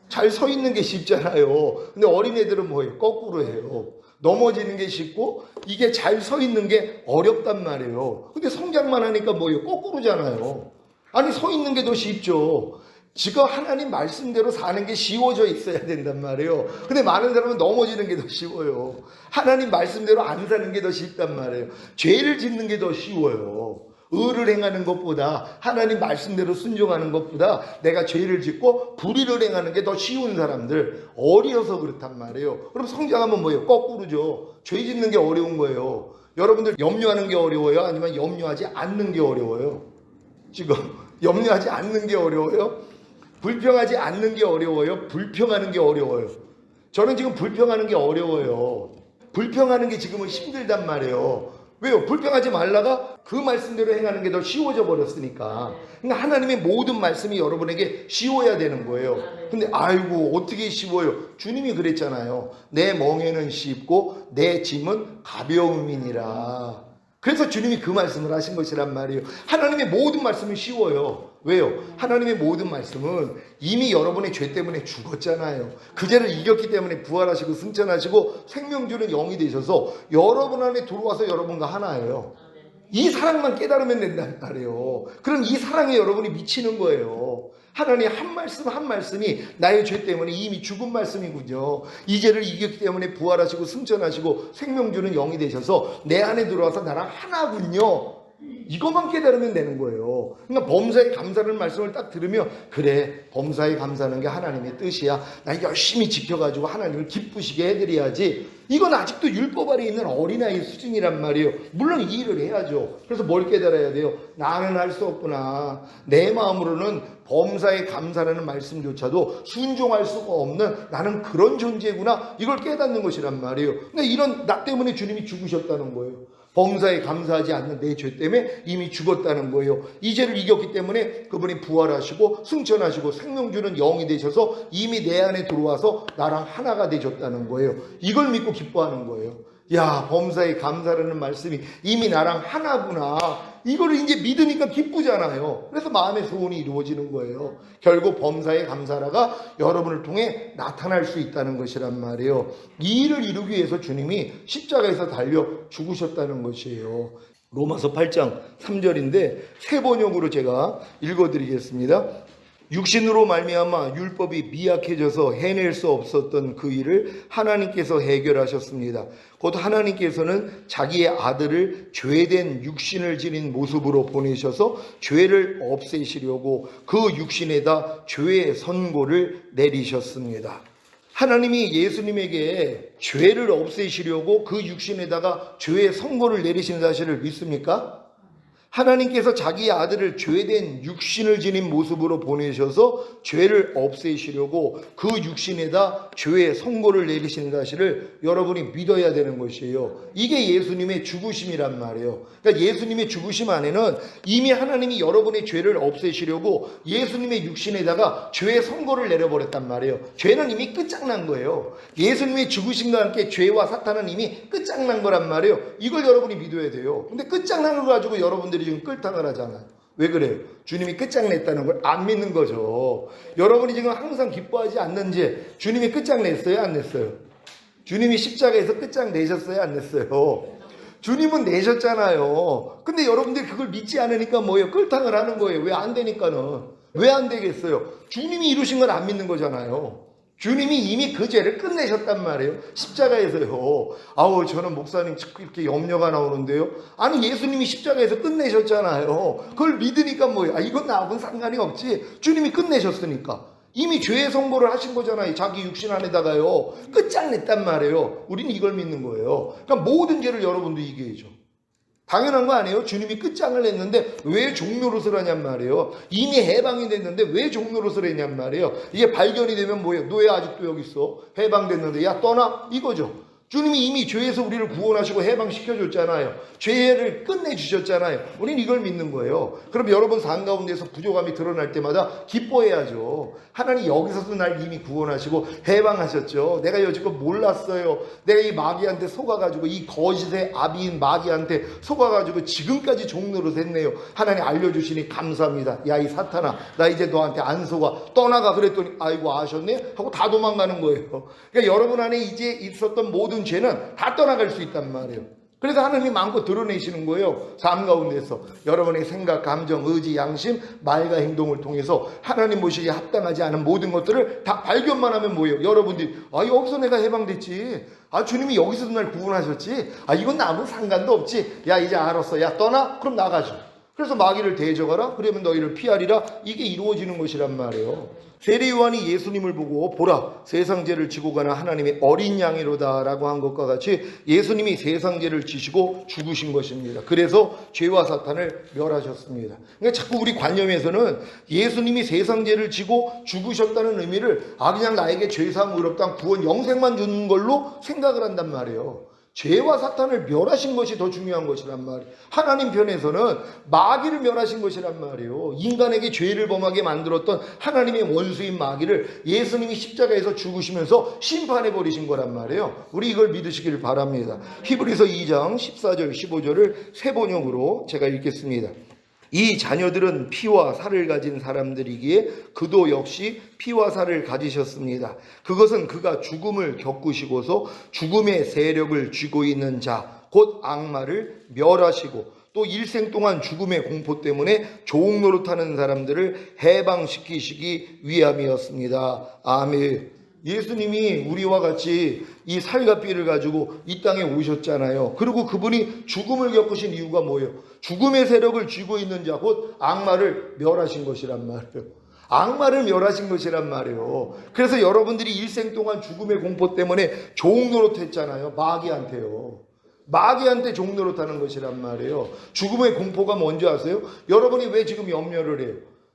잘 서 있는 게 쉽잖아요. 근데 어린애들은 뭐예요? 거꾸로 해요. 넘어지는 게 쉽고 이게 잘 서 있는 게 어렵단 말이에요. 근데 성장만 하니까 뭐예요? 거꾸로잖아요. 아니 서 있는 게 더 쉽죠. 지금 하나님 말씀대로 사는 게 쉬워져 있어야 된단 말이에요. 근데 많은 사람은 넘어지는 게 더 쉬워요. 하나님 말씀대로 안 사는 게 더 쉽단 말이에요. 죄를 짓는 게 더 쉬워요. 의를 행하는 것보다 하나님 말씀대로 순종하는 것보다 내가 죄를 짓고 불의를 행하는 게 더 쉬운 사람들 어려서 그렇단 말이에요. 그럼 성장하면 뭐예요? 거꾸로죠. 죄 짓는 게 어려운 거예요. 여러분들 염려하는 게 어려워요? 아니면 염려하지 않는 게 어려워요? 지금 염려하지 않는 게 어려워요? 불평하지 않는 게 어려워요? 불평하는 게 어려워요? 저는 지금 불평하는 게 어려워요. 불평하는 게 지금은 힘들단 말이에요. 왜요? 불평하지 말라가 그 말씀대로 행하는 게 더 쉬워져 버렸으니까. 그러니까 하나님의 모든 말씀이 여러분에게 쉬워야 되는 거예요. 근데 아이고 어떻게 쉬워요? 주님이 그랬잖아요. 내 멍에는 쉽고 내 짐은 가벼움이니라. 그래서 주님이 그 말씀을 하신 것이란 말이에요. 하나님의 모든 말씀은 쉬워요. 왜요? 하나님의 모든 말씀은 이미 여러분의 죄 때문에 죽었잖아요. 그 죄를 이겼기 때문에 부활하시고 승천하시고 생명 주는 영이 되셔서 여러분 안에 들어와서 여러분과 하나예요. 이 사랑만 깨달으면 된단 말이에요. 그럼 이 사랑에 여러분이 미치는 거예요. 하나님의 한 말씀 한 말씀이 나의 죄 때문에 이미 죽은 말씀이군요. 이 죄를 이겼기 때문에 부활하시고 승천하시고 생명 주는 영이 되셔서 내 안에 들어와서 나랑 하나군요. 이것만 깨달으면 되는 거예요. 그러니까 범사에 감사라는 말씀을 딱 들으면 그래 범사에 감사하는 게 하나님의 뜻이야. 나 열심히 지켜가지고 하나님을 기쁘시게 해드려야지. 이건 아직도 율법 아래 있는 어린아이 수준이란 말이에요. 물론 이 일을 해야죠. 그래서 뭘 깨달아야 돼요? 나는 할 수 없구나. 내 마음으로는 범사에 감사라는 말씀조차도 순종할 수가 없는 나는 그런 존재구나. 이걸 깨닫는 것이란 말이에요. 근데 이런 나 때문에 주님이 죽으셨다는 거예요. 범사에 감사하지 않는 내 죄 때문에 이미 죽었다는 거예요. 이 죄를 이겼기 때문에 그분이 부활하시고 승천하시고 생명 주는 영이 되셔서 이미 내 안에 들어와서 나랑 하나가 되셨다는 거예요. 이걸 믿고 기뻐하는 거예요. 야, 범사에 감사라는 말씀이 이미 나랑 하나구나. 이거를 이제 믿으니까 기쁘잖아요. 그래서 마음의 소원이 이루어지는 거예요. 결국 범사에 감사라가 여러분을 통해 나타날 수 있다는 것이란 말이에요. 이 일을 이루기 위해서 주님이 십자가에서 달려 죽으셨다는 것이에요. 로마서 8장 3절인데 새 번역으로 제가 읽어드리겠습니다. 육신으로 말미암아 율법이 미약해져서 해낼 수 없었던 그 일을 하나님께서 해결하셨습니다. 곧 하나님께서는 자기의 아들을 죄된 육신을 지닌 모습으로 보내셔서 죄를 없애시려고 그 육신에다 죄의 선고를 내리셨습니다. 하나님이 예수님에게 죄를 없애시려고 그 육신에다가 죄의 선고를 내리신 사실을 믿습니까? 하나님께서 자기의 아들을 죄된 육신을 지닌 모습으로 보내셔서 죄를 없애시려고 그 육신에다 죄의 선고를 내리시는 사실을 여러분이 믿어야 되는 것이에요. 이게 예수님의 죽으심이란 말이에요. 그러니까 예수님의 죽으심 안에는 이미 하나님이 여러분의 죄를 없애시려고 예수님의 육신에다가 죄의 선고를 내려버렸단 말이에요. 죄는 이미 끝장난 거예요. 예수님의 죽으심과 함께 죄와 사탄은 이미 끝장난 거란 말이에요. 이걸 여러분이 믿어야 돼요. 근데 끝장난 걸 가지고 여러분들이 지금 끌당을 하잖아요. 왜 그래요? 주님이 끝장냈다는 걸 안 믿는 거죠. 여러분이 지금 항상 기뻐하지 않는지 주님이 끝장냈어요? 안 냈어요? 주님이 십자가에서 끝장내셨어요? 안 냈어요? 주님은 내셨잖아요. 근데 여러분들이 그걸 믿지 않으니까 뭐예요? 끌당을 하는 거예요. 왜 안 되니까는. 왜 안 되겠어요? 주님이 이루신 건 안 믿는 거잖아요. 주님이 이미 그 죄를 끝내셨단 말이에요. 십자가에서요. 아우, 저는 목사님 이렇게 염려가 나오는데요. 아니, 예수님이 십자가에서 끝내셨잖아요. 그걸 믿으니까 뭐예요? 아, 이건 나하고는 상관이 없지. 주님이 끝내셨으니까. 이미 죄의 선고를 하신 거잖아요. 자기 육신 안에다가요. 끝장냈단 말이에요. 우리는 이걸 믿는 거예요. 그러니까 모든 죄를 여러분도 이겨야죠. 당연한 거 아니에요? 주님이 끝장을 냈는데 왜 종노릇을 하냔 말이에요. 이미 해방이 됐는데 왜 종노릇을 했냔 말이에요. 이게 발견이 되면 뭐예요? 너 왜 아직도 여기 있어? 해방됐는데 야 떠나? 이거죠. 주님이 이미 죄에서 우리를 구원하시고 해방시켜줬잖아요. 죄를 끝내주셨잖아요. 우리는 이걸 믿는 거예요. 그럼 여러분 삶 가운데서 부족함이 드러날 때마다 기뻐해야죠. 하나님 여기서도 날 이미 구원하시고 해방하셨죠. 내가 여지껏 몰랐어요. 내가 이 마귀한테 속아가지고 이 거짓의 아비인 마귀한테 속아가지고 지금까지 종노릇 했네요. 하나님 알려주시니 감사합니다. 야, 이 사탄아, 나 이제 너한테 안 속아. 떠나가. 그랬더니 아이고 아셨네? 하고 다 도망가는 거예요. 그러니까 여러분 안에 이제 있었던 모든 죄는 다 떠나갈 수 있단 말이에요. 그래서 하나님이 마음껏 드러내시는 거예요. 삶 가운데서 여러분의 생각, 감정, 의지, 양심, 말과 행동을 통해서 하나님 모시기에 합당하지 않은 모든 것들을 다 발견만 하면 뭐예요? 여러분들이 아, 여기서 내가 해방됐지. 아, 주님이 여기서도 날 구원하셨지. 아, 이건 나하고 상관도 없지. 야, 이제 알았어. 야, 떠나? 그럼 나가죠. 그래서 마귀를 대적하라. 그러면 너희를 피하리라. 이게 이루어지는 것이란 말이에요. 세례 요한이 예수님을 보고 보라, 세상 죄를 지고 가는 하나님의 어린 양이로다 라고 한 것과 같이 예수님이 세상 죄를 지시고 죽으신 것입니다. 그래서 죄와 사탄을 멸하셨습니다. 그러니까 자꾸 우리 관념에서는 예수님이 세상 죄를 지고 죽으셨다는 의미를 그냥 나에게 죄사함 의롭다 구원 영생만 주는 걸로 생각을 한단 말이에요. 죄와 사탄을 멸하신 것이 더 중요한 것이란 말이에요. 하나님 편에서는 마귀를 멸하신 것이란 말이에요. 인간에게 죄를 범하게 만들었던 하나님의 원수인 마귀를 예수님이 십자가에서 죽으시면서 심판해버리신 거란 말이에요. 우리 이걸 믿으시길 바랍니다. 히브리서 2장 14절 15절을 세 번역으로 제가 읽겠습니다. 이 자녀들은 피와 살을 가진 사람들이기에 그도 역시 피와 살을 가지셨습니다. 그것은 그가 죽음을 겪으시고서 죽음의 세력을 쥐고 있는 자, 곧 악마를 멸하시고 또 일생 동안 죽음의 공포 때문에 조옥 노릇하는 사람들을 해방시키시기 위함이었습니다. 아멘. 예수님이 우리와 같이 이 살과 피를 가지고 이 땅에 오셨잖아요. 그리고 그분이 죽음을 겪으신 이유가 뭐예요? 죽음의 세력을 쥐고 있는 자, 곧 악마를 멸하신 것이란 말이에요. 악마를 멸하신 것이란 말이에요. 그래서 여러분들이 일생 동안 죽음의 공포 때문에 조옥 노릇했잖아요. 마귀한테요. 마귀한테 종노릇하는 것이란 말이에요. 죽음의 공포가 뭔지 아세요? 여러분이 왜 지금 염려를 해요?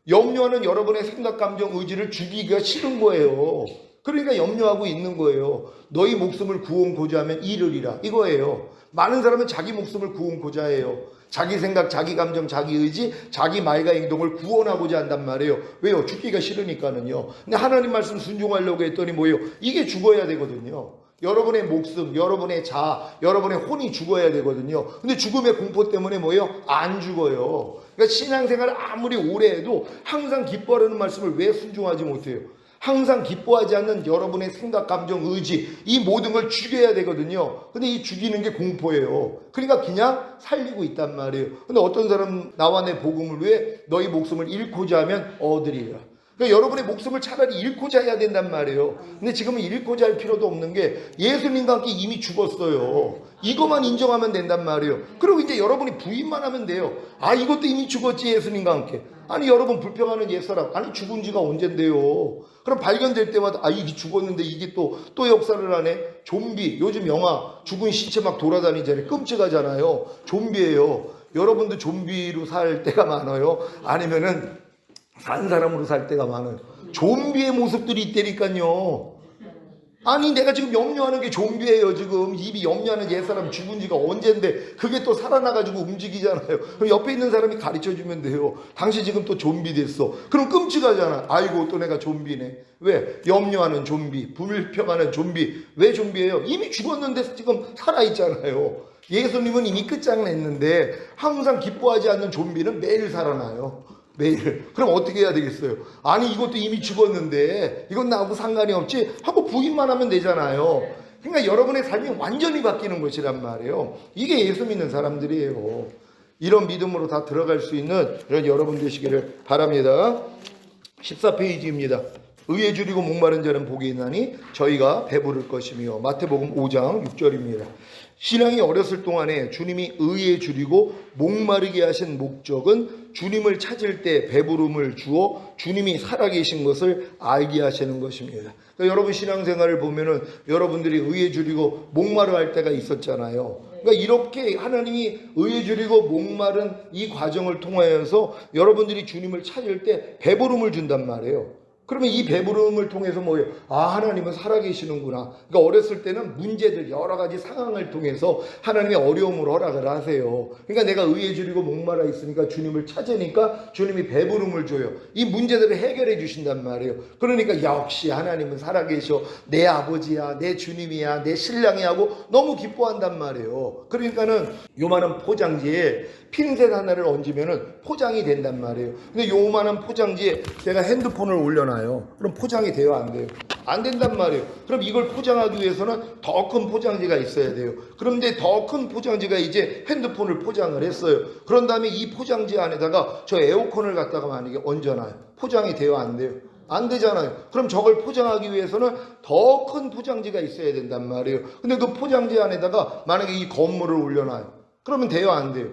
염려하는 여러분의 생각, 감정, 의지를 죽이기가 싫은 거예요. 그러니까 염려하고 있는 거예요. 너희 목숨을 구원고자 하면 이르리라, 이거예요. 많은 사람은 자기 목숨을 구원고자 해요. 자기 생각, 자기 감정, 자기 의지, 자기 말과 행동을 구원하고자 한단 말이에요. 왜요? 죽기가 싫으니까는요. 근데 하나님 말씀 순종하려고 했더니 뭐예요? 이게 죽어야 되거든요. 여러분의 목숨, 여러분의 자아, 여러분의 혼이 죽어야 되거든요. 근데 죽음의 공포 때문에 뭐예요? 안 죽어요. 그러니까 신앙생활을 아무리 오래 해도 항상 기뻐하는 말씀을 왜 순종하지 못해요? 항상 기뻐하지 않는 여러분의 생각, 감정, 의지, 이 모든 걸 죽여야 되거든요. 근데 이 죽이는 게 공포예요. 그러니까 그냥 살리고 있단 말이에요. 근데 어떤 사람 나와 내 복음을 위해 너희 목숨을 잃고자 하면 얻으리라. 그러니까 여러분의 목숨을 차라리 잃고자 해야 된단 말이에요. 근데 지금은 잃고자 할 필요도 없는 게 예수님과 함께 이미 죽었어요. 이것만 인정하면 된단 말이에요. 그리고 이제 여러분이 부인만 하면 돼요. 아, 이것도 이미 죽었지, 예수님과 함께. 아니, 여러분 불평하는 옛사람, 아니 죽은 지가 언젠데요. 그럼 발견될 때마다 아, 이게 죽었는데 이게 또 역사를 하네. 좀비, 요즘 영화 죽은 시체 막 돌아다니잖아요. 끔찍하잖아요. 좀비예요. 여러분도 좀비로 살 때가 많아요? 아니면은 산 사람으로 살 때가 많아요? 좀비의 모습들이 있다니까요. 아니 내가 지금 염려하는 게 좀비예요. 지금 입이 염려하는 옛사람 죽은 지가 언젠데 그게 또 살아나가지고 움직이잖아요. 그럼 옆에 있는 사람이 가르쳐주면 돼요. 당신 지금 또 좀비 됐어. 그럼 끔찍하잖아. 아이고 또 내가 좀비네. 왜? 염려하는 좀비, 불평하는 좀비. 왜 좀비예요? 이미 죽었는데 지금 살아있잖아요. 예수님은 이미 끝장냈는데 항상 기뻐하지 않는 좀비는 매일 살아나요. 매일. 그럼 어떻게 해야 되겠어요? 아니 이것도 이미 죽었는데 이건 나하고 상관이 없지 하고 부인만 하면 되잖아요. 그러니까 여러분의 삶이 완전히 바뀌는 것이란 말이에요. 이게 예수 믿는 사람들이에요. 이런 믿음으로 다 들어갈 수 있는 이런 여러분 되시기를 바랍니다. 14페이지입니다. 의에 줄이고 목마른 자는 복이 있나니 저희가 배부를 것이며. 마태복음 5장 6절입니다. 신앙이 어렸을 동안에 주님이 의에 줄이고 목마르게 하신 목적은 주님을 찾을 때 배부름을 주어 주님이 살아계신 것을 알게 하시는 것입니다. 그러니까 여러분 신앙생활을 보면은 여러분들이 의에 줄이고 목마르 할 때가 있었잖아요. 그러니까 이렇게 하나님이 의에 줄이고 목마른 이 과정을 통하여서 여러분들이 주님을 찾을 때 배부름을 준단 말이에요. 그러면 이 배부름을 통해서 뭐예요? 아, 하나님은 살아계시는구나. 그러니까 어렸을 때는 문제들 여러 가지 상황을 통해서 하나님의 어려움을 허락을 하세요. 그러니까 내가 의에 줄이고 목마라 있으니까 주님을 찾으니까 주님이 배부름을 줘요. 이 문제들을 해결해 주신단 말이에요. 그러니까 역시 하나님은 살아계셔. 내 아버지야, 내 주님이야, 내 신랑이야 하고 너무 기뻐한단 말이에요. 그러니까는 요만한 포장지에 핀셋 하나를 얹으면은 포장이 된단 말이에요. 근데 요만한 포장지에 제가 핸드폰을 올려놔요. 그럼 포장이 돼요, 안 돼요? 안 된단 말이에요. 그럼 이걸 포장하기 위해서는 더 큰 포장지가 있어야 돼요. 그런데 더 큰 포장지가 이제 핸드폰을 포장을 했어요. 그런 다음에 이 포장지 안에다가 저 에어컨을 갖다가 만약에 얹어놔요. 포장이 돼요, 안 돼요? 안 되잖아요. 그럼 저걸 포장하기 위해서는 더 큰 포장지가 있어야 된단 말이에요. 근데 그 포장지 안에다가 만약에 이 건물을 올려놔요. 그러면 돼요, 안 돼요?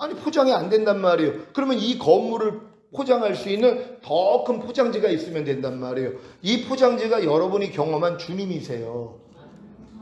아니 포장이 안 된단 말이에요. 그러면 이 건물을 포장할 수 있는 더 큰 포장지가 있으면 된단 말이에요. 이 포장지가 여러분이 경험한 주님이세요.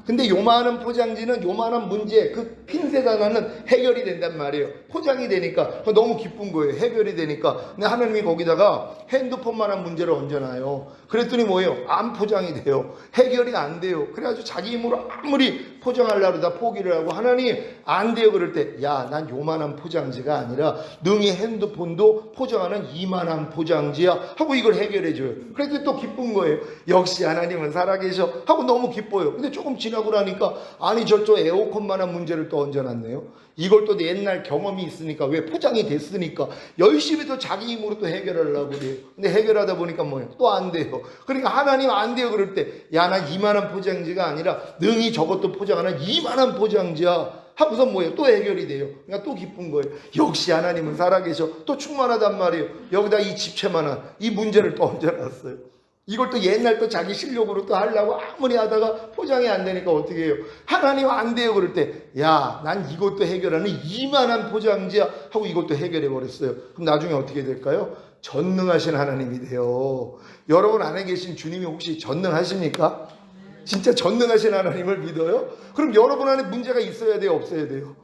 근데 요만한 포장지는 요만한 문제 그 핀셋 하나는 해결이 된단 말이에요. 포장이 되니까 너무 기쁜 거예요. 해결이 되니까. 근데 하나님이 거기다가 핸드폰만한 문제를 얹어놔요. 그랬더니 뭐예요? 안 포장이 돼요. 해결이 안 돼요. 그래가지고 자기 힘으로 아무리 포장하려고 다 포기를 하고 하나님 안 돼요. 그럴 때 야, 난 요만한 포장지가 아니라 능히 핸드폰도 포장하는 이만한 포장지야 하고 이걸 해결해 줘요. 그랬더니 또 기쁜 거예요. 역시 하나님은 살아계셔 하고 너무 기뻐요. 근데 조금 지나고 나니까 아니 저쪽 에어컨만한 문제를 또 얹어놨네요. 이걸 또 옛날 경험이 있으니까 왜 포장이 됐으니까 열심히 또 자기 힘으로 또 해결하려고 그래요. 근데 해결하다 보니까 뭐예요? 또 안 돼요. 그러니까 하나님 안 돼요. 그럴 때 야, 나 이만한 포장지가 아니라 능히 저것도 포장하는 이만한 포장지야 하고서 뭐예요? 또 해결이 돼요. 그러니까 또 기쁜 거예요. 역시 하나님은 살아계셔. 또 충만하단 말이에요. 여기다 이 집채만한 이 문제를 또 얹어놨어요. 이걸 또 옛날 또 자기 실력으로 또 하려고 아무리 하다가 포장이 안 되니까 어떻게 해요? 하나님 안 돼요. 그럴 때 야, 난 이것도 해결하는 이만한 포장지야 하고 이것도 해결해 버렸어요. 그럼 나중에 어떻게 될까요? 전능하신 하나님이 돼요. 여러분 안에 계신 주님이 혹시 전능하십니까? 진짜 전능하신 하나님을 믿어요? 그럼 여러분 안에 문제가 있어야 돼요? 없어야 돼요?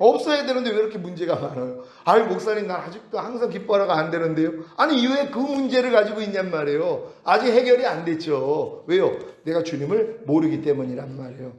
없어야 되는데 왜 이렇게 문제가 많아요? 아유 목사님 나 아직도 항상 기뻐하라고 안 되는데요. 아니 왜 그 문제를 가지고 있냔 말이에요. 아직 해결이 안 됐죠. 왜요? 내가 주님을 모르기 때문이란 말이에요.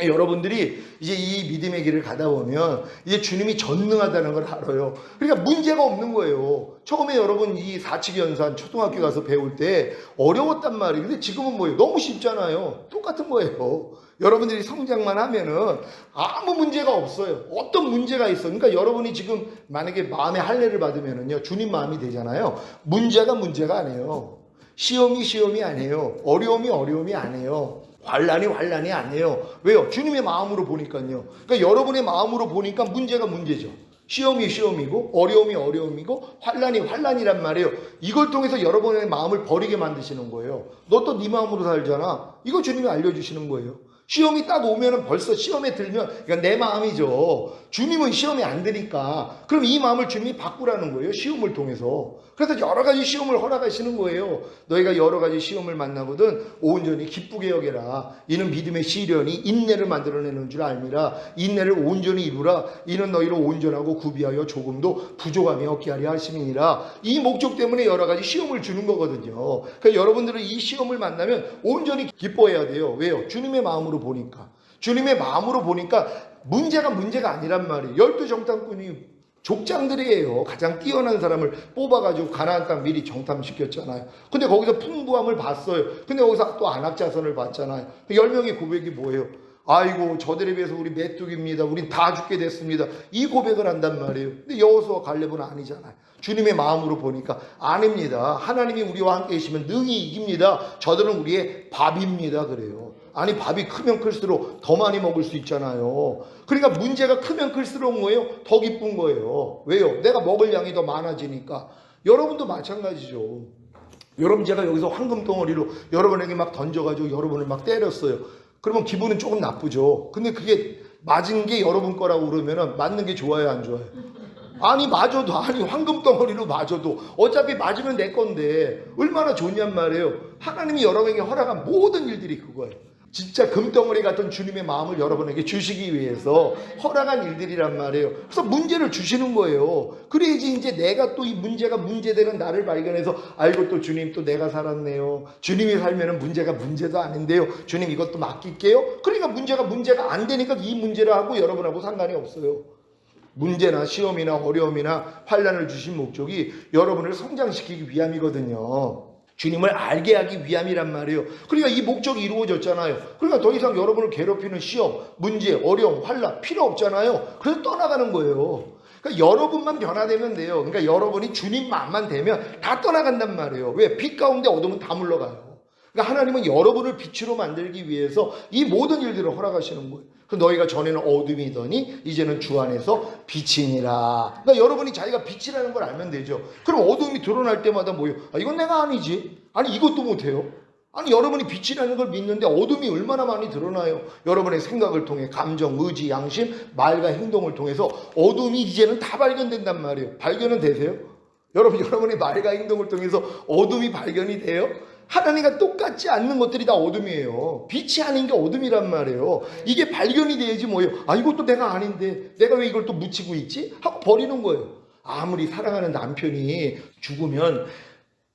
여러분들이 이제 이 믿음의 길을 가다 보면 이제 주님이 전능하다는 걸 알아요. 그러니까 문제가 없는 거예요. 처음에 여러분 이 사칙연산 초등학교 가서 배울 때 어려웠단 말이에요. 근데 지금은 뭐예요? 너무 쉽잖아요. 똑같은 거예요. 여러분들이 성장만 하면은 아무 문제가 없어요. 어떤 문제가 있어. 그러니까 여러분이 지금 만약에 마음의 할례를 받으면은요, 주님 마음이 되잖아요. 문제가 아니에요. 시험이 아니에요. 어려움이 아니에요. 환란이 아니에요. 왜요? 주님의 마음으로 보니까요. 그러니까 여러분의 마음으로 보니까 문제가 문제죠. 시험이고 어려움이고 환란이란 말이에요. 이걸 통해서 여러분의 마음을 버리게 만드시는 거예요. 너 또 네 마음으로 살잖아. 이거 주님이 알려주시는 거예요. 시험이 딱 오면은 벌써 시험에 들면, 그러니까 내 마음이죠. 주님은 시험에 안 드니까. 그럼 이 마음을 주님이 바꾸라는 거예요. 시험을 통해서. 그래서 여러 가지 시험을 허락하시는 거예요. 너희가 여러 가지 시험을 만나거든 온전히 기쁘게 여겨라. 이는 믿음의 시련이 인내를 만들어내는 줄 알미라. 인내를 온전히 이루라. 이는 너희를 온전하고 구비하여 조금도 부족함이 없게 하려 하심이니라. 이 목적 때문에 여러 가지 시험을 주는 거거든요. 그러니까 여러분들은 이 시험을 만나면 온전히 기뻐해야 돼요. 왜요? 주님의 마음으로 보니까. 주님의 마음으로 보니까 문제가 아니란 말이에요. 12정탐꾼이 족장들이에요. 가장 뛰어난 사람을 뽑아가지고 가나안 땅 미리 정탐시켰잖아요. 근데 거기서 풍부함을 봤어요. 근데 거기서 또 안악자선을 봤잖아요. 10명의 고백이 뭐예요? 아이고 저들에 비해서 우리 메뚜기입니다. 우린 다 죽게 됐습니다. 이 고백을 한단 말이에요. 근데 여호수아 갈렙은 아니잖아요. 주님의 마음으로 보니까 아닙니다. 하나님이 우리와 함께 계시면 능히 이깁니다. 저들은 우리의 밥입니다. 그래요. 아니 밥이 크면 클수록 더 많이 먹을 수 있잖아요. 그러니까 문제가 크면 클수록 뭐예요? 더 기쁜 거예요. 왜요? 내가 먹을 양이 더 많아지니까. 여러분도 마찬가지죠. 여러분 제가 여기서 황금 덩어리로 여러분에게 막 던져가지고 여러분을 막 때렸어요. 그러면 기분은 조금 나쁘죠. 근데 그게 맞은 게 여러분 거라고 그러면은 맞는 게 좋아요, 안 좋아요? 아니 맞아도 황금 덩어리로 맞아도 어차피 맞으면 내 건데 얼마나 좋냔 말이에요. 하나님이 여러분에게 허락한 모든 일들이 그거예요. 진짜 금덩어리 같은 주님의 마음을 여러분에게 주시기 위해서 허락한 일들이란 말이에요. 그래서 문제를 주시는 거예요. 그래야지 이제 내가 또 이 문제가 문제되는 나를 발견해서 아이고 또 주님 또 내가 살았네요. 주님이 살면은 문제가 문제도 아닌데요. 주님 이것도 맡길게요. 그러니까 문제가 안 되니까 이 문제를 하고 여러분하고 상관이 없어요. 문제나 시험이나 어려움이나 환난을 주신 목적이 여러분을 성장시키기 위함이거든요. 주님을 알게 하기 위함이란 말이에요. 그러니까 이 목적이 이루어졌잖아요. 그러니까 더 이상 여러분을 괴롭히는 시험, 문제, 어려움, 환난 필요 없잖아요. 그래서 떠나가는 거예요. 그러니까 여러분만 변화되면 돼요. 그러니까 여러분이 주님 마음만 되면 다 떠나간단 말이에요. 왜? 빛 가운데 어둠은 다 물러가요. 그러니까 하나님은 여러분을 빛으로 만들기 위해서 이 모든 일들을 허락하시는 거예요. 너희가 전에는 어둠이더니 이제는 주 안에서 빛이니라. 그러니까 여러분이 자기가 빛이라는 걸 알면 되죠. 그럼 어둠이 드러날 때마다 뭐예요? 아, 이건 내가 아니지. 아니 이것도 못해요. 아니 여러분이 빛이라는 걸 믿는데 어둠이 얼마나 많이 드러나요. 여러분의 생각을 통해 감정, 의지, 양심, 말과 행동을 통해서 어둠이 이제는 다 발견된단 말이에요. 발견은 되세요? 여러분의 말과 행동을 통해서 어둠이 발견이 돼요? 하나님과 똑같지 않는 것들이 다 어둠이에요. 빛이 아닌 게 어둠이란 말이에요. 이게 발견이 돼야지 뭐예요. 아 이것도 내가 아닌데 내가 왜 이걸 또 묻히고 있지? 하고 버리는 거예요. 아무리 사랑하는 남편이 죽으면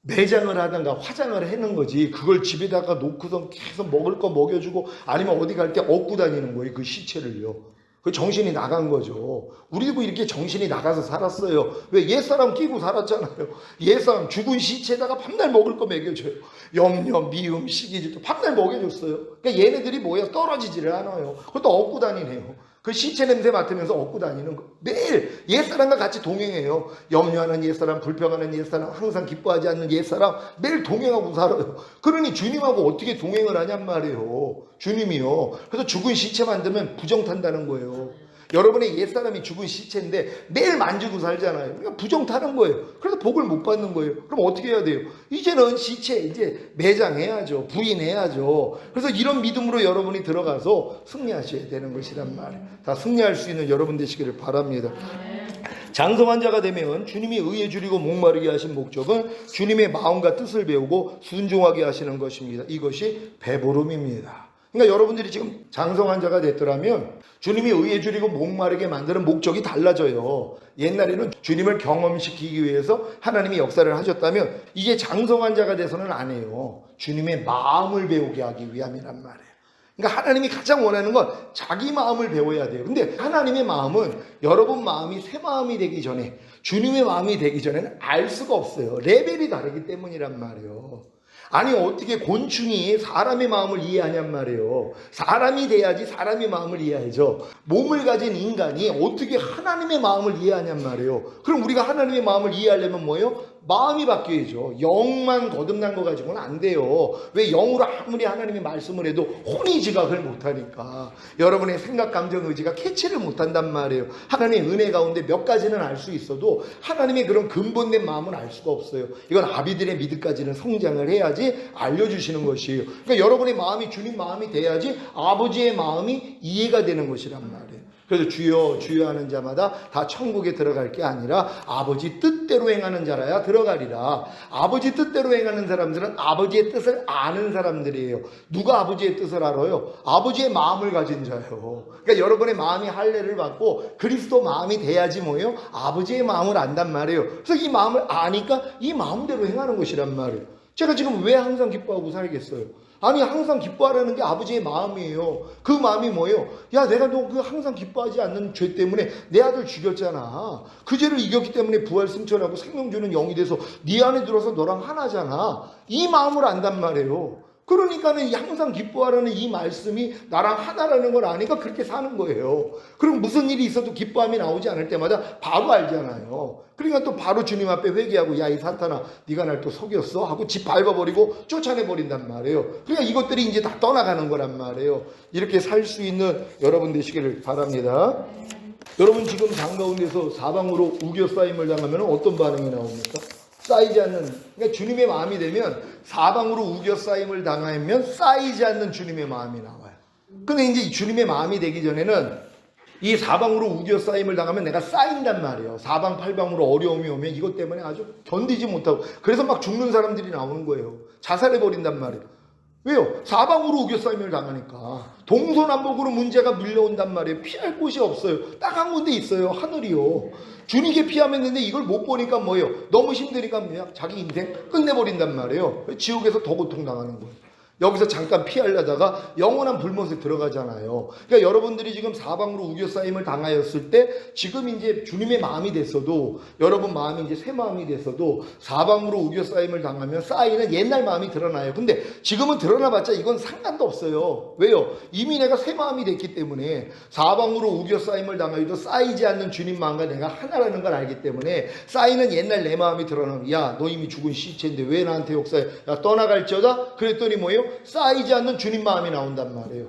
매장을 하든가 화장을 해는 거지 그걸 집에다가 놓고서 계속 먹을 거 먹여주고 아니면 어디 갈 때 업고 다니는 거예요. 그 시체를요. 그 정신이 나간 거죠. 우리도 이렇게 정신이 나가서 살았어요. 왜? 옛사람 끼고 살았잖아요. 옛사람 죽은 시체에다가 밤날 먹을 거 먹여줘요. 염려, 미움, 시기질투 밤날 먹여줬어요. 그러니까 얘네들이 뭐예요? 떨어지지를 않아요. 그것도 업고 다니네요. 그 시체 냄새 맡으면서 업고 다니는 거. 매일 옛사람과 같이 동행해요. 염려하는 옛사람, 불평하는 옛사람, 항상 기뻐하지 않는 옛사람 매일 동행하고 살아요. 그러니 주님하고 어떻게 동행을 하냔 말이에요. 주님이요. 그래서 죽은 시체 만들면 부정 탄다는 거예요. 여러분의 옛사람이 죽은 시체인데 매일 만지고 살잖아요. 그러니까 부정 타는 거예요. 그래서 복을 못 받는 거예요. 그럼 어떻게 해야 돼요? 이제는 시체 이제 매장해야죠. 부인해야죠. 그래서 이런 믿음으로 여러분이 들어가서 승리하셔야 되는 것이란 말이에요. 다 승리할 수 있는 여러분 되시기를 바랍니다. 장성한 자가 되면 주님이 의에 줄이고 목마르게 하신 목적은 주님의 마음과 뜻을 배우고 순종하게 하시는 것입니다. 이것이 배부름입니다. 그러니까 여러분들이 지금 장성한 자가 됐더라면 주님이 의에 줄이고 목마르게 만드는 목적이 달라져요. 옛날에는 주님을 경험시키기 위해서 하나님이 역사를 하셨다면 이제 장성한 자가 돼서는 안 해요. 주님의 마음을 배우게 하기 위함이란 말이에요. 그러니까 하나님이 가장 원하는 건 자기 마음을 배워야 돼요. 근데 하나님의 마음은 여러분 마음이 새 마음이 되기 전에 주님의 마음이 되기 전에는 알 수가 없어요. 레벨이 다르기 때문이란 말이에요. 아니 어떻게 곤충이 사람의 마음을 이해하냔 말이에요. 사람이 돼야지 사람의 마음을 이해하죠. 몸을 가진 인간이 어떻게 하나님의 마음을 이해하냔 말이에요. 그럼 우리가 하나님의 마음을 이해하려면 뭐예요? 마음이 바뀌어야죠. 영만 거듭난 거 가지고는 안 돼요. 왜 영으로 아무리 하나님이 말씀을 해도 혼이 지각을 못하니까. 여러분의 생각, 감정, 의지가 캐치를 못한단 말이에요. 하나님의 은혜 가운데 몇 가지는 알 수 있어도 하나님의 그런 근본된 마음은 알 수가 없어요. 이건 아비들의 미드까지는 성장을 해야지 알려주시는 것이에요. 그러니까 여러분의 마음이 주님 마음이 돼야지 아버지의 마음이 이해가 되는 것이란 말이에요. 그래서 주여 주여 하는 자마다 다 천국에 들어갈 게 아니라 아버지 뜻대로 행하는 자라야 들어가리라. 아버지 뜻대로 행하는 사람들은 아버지의 뜻을 아는 사람들이에요. 누가 아버지의 뜻을 알아요? 아버지의 마음을 가진 자예요. 그러니까 여러분의 마음이 할례를 받고 그리스도 마음이 돼야지 뭐예요? 아버지의 마음을 안단 말이에요. 그래서 이 마음을 아니까 이 마음대로 행하는 것이란 말이에요. 제가 지금 왜 항상 기뻐하고 살겠어요? 아니 항상 기뻐하라는 게 아버지의 마음이에요. 그 마음이 뭐예요? 야 내가 너 그 항상 기뻐하지 않는 죄 때문에 내 아들 죽였잖아. 그 죄를 이겼기 때문에 부활 승천하고 생명 주는 영이 돼서 네 안에 들어서 너랑 하나잖아. 이 마음을 안단 말이에요. 그러니까는 항상 기뻐하라는 이 말씀이 나랑 하나라는 걸 아니까 그렇게 사는 거예요. 그럼 무슨 일이 있어도 기뻐함이 나오지 않을 때마다 바로 알잖아요. 그러니까 또 바로 주님 앞에 회개하고 야 이 사탄아 네가 날 또 속였어 하고 집 밟아버리고 쫓아내버린단 말이에요. 그러니까 이것들이 이제 다 떠나가는 거란 말이에요. 이렇게 살 수 있는 여러분 되시기를 바랍니다. 여러분 지금 장 가운데서 사방으로 우겨싸임을 당하면 어떤 반응이 나옵니까? 쌓이지 않는, 그러니까 주님의 마음이 되면 사방으로 우겨싸임을 당하면 쌓이지 않는 주님의 마음이 나와요. 근데 이제 주님의 마음이 되기 전에는 이 사방으로 우겨싸임을 당하면 내가 쌓인단 말이에요. 사방팔방으로 어려움이 오면 이것 때문에 아주 견디지 못하고 그래서 막 죽는 사람들이 나오는 거예요. 자살해버린단 말이에요. 왜요? 사방으로 우겨싸임을 당하니까. 동서남북으로 문제가 밀려온단 말이에요. 피할 곳이 없어요. 딱 한 군데 있어요. 하늘이요. 주님께 피하면는데 이걸 못 보니까 뭐예요? 너무 힘드니까 뭐야? 자기 인생 끝내버린단 말이에요. 지옥에서 더 고통당하는 거예요. 여기서 잠깐 피하려다가 영원한 불못에 들어가잖아요. 그러니까 여러분들이 지금 사방으로 우겨싸임을 당하였을 때 지금 이제 주님의 마음이 됐어도 여러분 마음이 이제 새 마음이 됐어도 사방으로 우겨싸임을 당하면 쌓이는 옛날 마음이 드러나요. 근데 지금은 드러나봤자 이건 상관도 없어요. 왜요? 이미 내가 새 마음이 됐기 때문에 사방으로 우겨싸임을 당하여도 쌓이지 않는 주님 마음과 내가 하나라는 걸 알기 때문에 쌓이는 옛날 내 마음이 드러나면 야 너 이미 죽은 시체인데 왜 나한테 역사해? 야 떠나갈지어다? 그랬더니 뭐예요? 쌓이지 않는 주님 마음이 나온단 말이에요.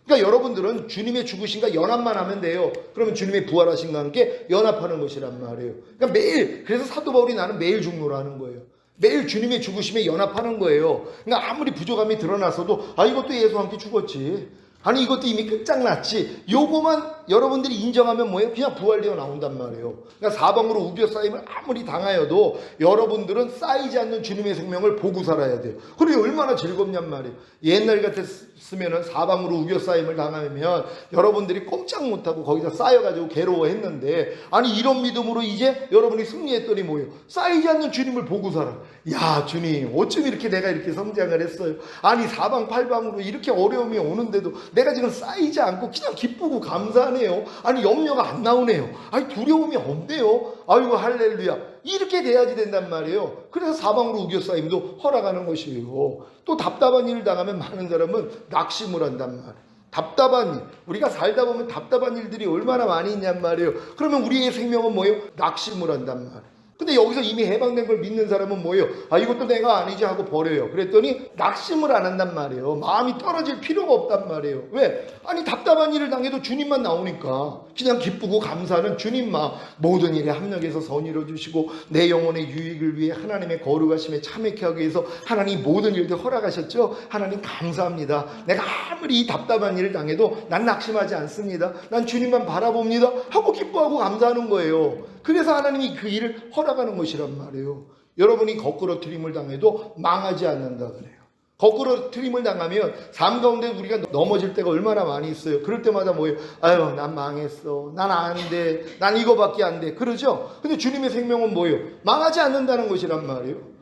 그러니까 여러분들은 주님의 죽으신가 연합만 하면 돼요. 그러면 주님의 부활하신과 함께 연합하는 것이란 말이에요. 그러니까 매일, 그래서 사도 바울이 나는 매일 죽노라는 거예요. 매일 주님의 죽으심에 연합하는 거예요. 그러니까 아무리 부족함이 드러나서도 아 이것도 예수와 함께 죽었지. 아니 이것도 이미 끝장났지. 요거만 여러분들이 인정하면 뭐예요? 그냥 부활되어 나온단 말이에요. 그러니까 사방으로 우겨싸임을 아무리 당하여도 여러분들은 쌓이지 않는 주님의 생명을 보고 살아야 돼요. 그리고 얼마나 즐겁냔 말이에요. 옛날 같았으면 사방으로 우겨싸임을 당하면 여러분들이 꼼짝 못하고 거기서 쌓여가지고 괴로워했는데 아니 이런 믿음으로 이제 여러분이 승리했더니 뭐예요? 쌓이지 않는 주님을 보고 살아. 야 주님 어쩜 이렇게 내가 이렇게 성장을 했어요. 아니 사방팔방으로 이렇게 어려움이 오는데도 내가 지금 쌓이지 않고 그냥 기쁘고 감사하네요. 아니 염려가 안 나오네요. 아니 두려움이 없네요. 아이고 할렐루야. 이렇게 돼야지 된단 말이에요. 그래서 사방으로 우겨싸임도 허락하는 것이에요. 또 답답한 일을 당하면 많은 사람은 낙심을 한단 말이에요. 답답한 일, 우리가 살다 보면 답답한 일들이 얼마나 많이 있냔 말이에요. 그러면 우리의 생명은 뭐예요? 낙심을 한단 말이에요. 근데 여기서 이미 해방된 걸 믿는 사람은 뭐예요? 아 이것도 내가 아니지 하고 버려요. 그랬더니 낙심을 안 한단 말이에요. 마음이 떨어질 필요가 없단 말이에요. 왜? 아니 답답한 일을 당해도 주님만 나오니까 그냥 기쁘고 감사하는 주님만 모든 일에 합력해서 선의로 주시고 내 영혼의 유익을 위해 하나님의 거룩하심에 참여케 하기 위해서 하나님 모든 일들 허락하셨죠? 하나님 감사합니다. 내가 아무리 이 답답한 일을 당해도 난 낙심하지 않습니다. 난 주님만 바라봅니다 하고 기뻐하고 감사하는 거예요. 그래서 하나님이 그 일을 허락하는 것이란 말이에요. 여러분이 거꾸로 트림을 당해도 망하지 않는다 그래요. 거꾸로 트림을 당하면 삶 가운데 우리가 넘어질 때가 얼마나 많이 있어요. 그럴 때마다 뭐예요? 아유 난 망했어. 난 안 돼. 난 이거밖에 안 돼. 그러죠? 근데 주님의 생명은 뭐예요? 망하지 않는다는 것이란 말이에요.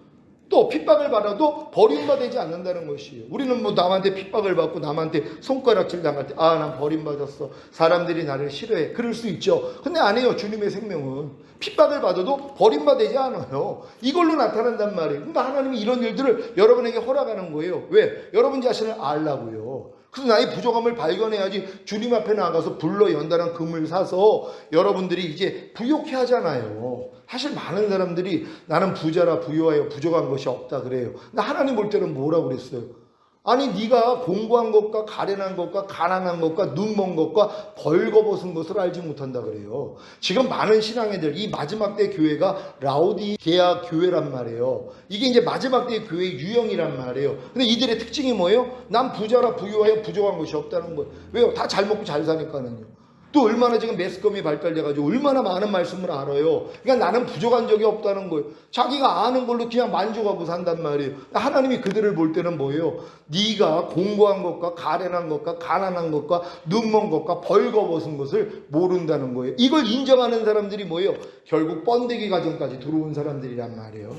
또 핍박을 받아도 버림받지 않는다는 것이에요. 우리는 뭐 남한테 핍박을 받고 남한테 손가락질 당할 때 아 난 버림받았어. 사람들이 나를 싫어해. 그럴 수 있죠. 근데 아니에요. 주님의 생명은 핍박을 받아도 버림받지 않아요. 이걸로 나타난단 말이에요. 그러니까 하나님이 이런 일들을 여러분에게 허락하는 거예요. 왜? 여러분 자신을 알라고요. 그래서 나의 부족함을 발견해야지 주님 앞에 나가서 불러 연단한 금을 사서 여러분들이 이제 부욕해 하잖아요. 사실 많은 사람들이 나는 부자라 부유하여 부족한 것이 없다 그래요. 근데 하나님 볼 때는 뭐라고 그랬어요? 아니 네가 공고한 것과 가련한 것과 가난한 것과 눈먼 것과 벌거벗은 것을 알지 못한다 그래요. 지금 많은 신앙애들 이 마지막 때 교회가 라오디게아 교회란 말이에요. 이게 이제 마지막 때 교회의 유형이란 말이에요. 근데 이들의 특징이 뭐예요? 난 부자라 부유하여 부족한 것이 없다는 거예요. 왜요? 다 잘 먹고 잘 사니까는요. 또 얼마나 지금 매스컴이 발달돼가지고 얼마나 많은 말씀을 알아요. 그러니까 나는 부족한 적이 없다는 거예요. 자기가 아는 걸로 그냥 만족하고 산단 말이에요. 하나님이 그들을 볼 때는 뭐예요? 네가 공고한 것과 가련한 것과 가난한 것과 눈먼 것과 벌거벗은 것을 모른다는 거예요. 이걸 인정하는 사람들이 뭐예요? 결국 번데기 가정까지 들어온 사람들이란 말이에요.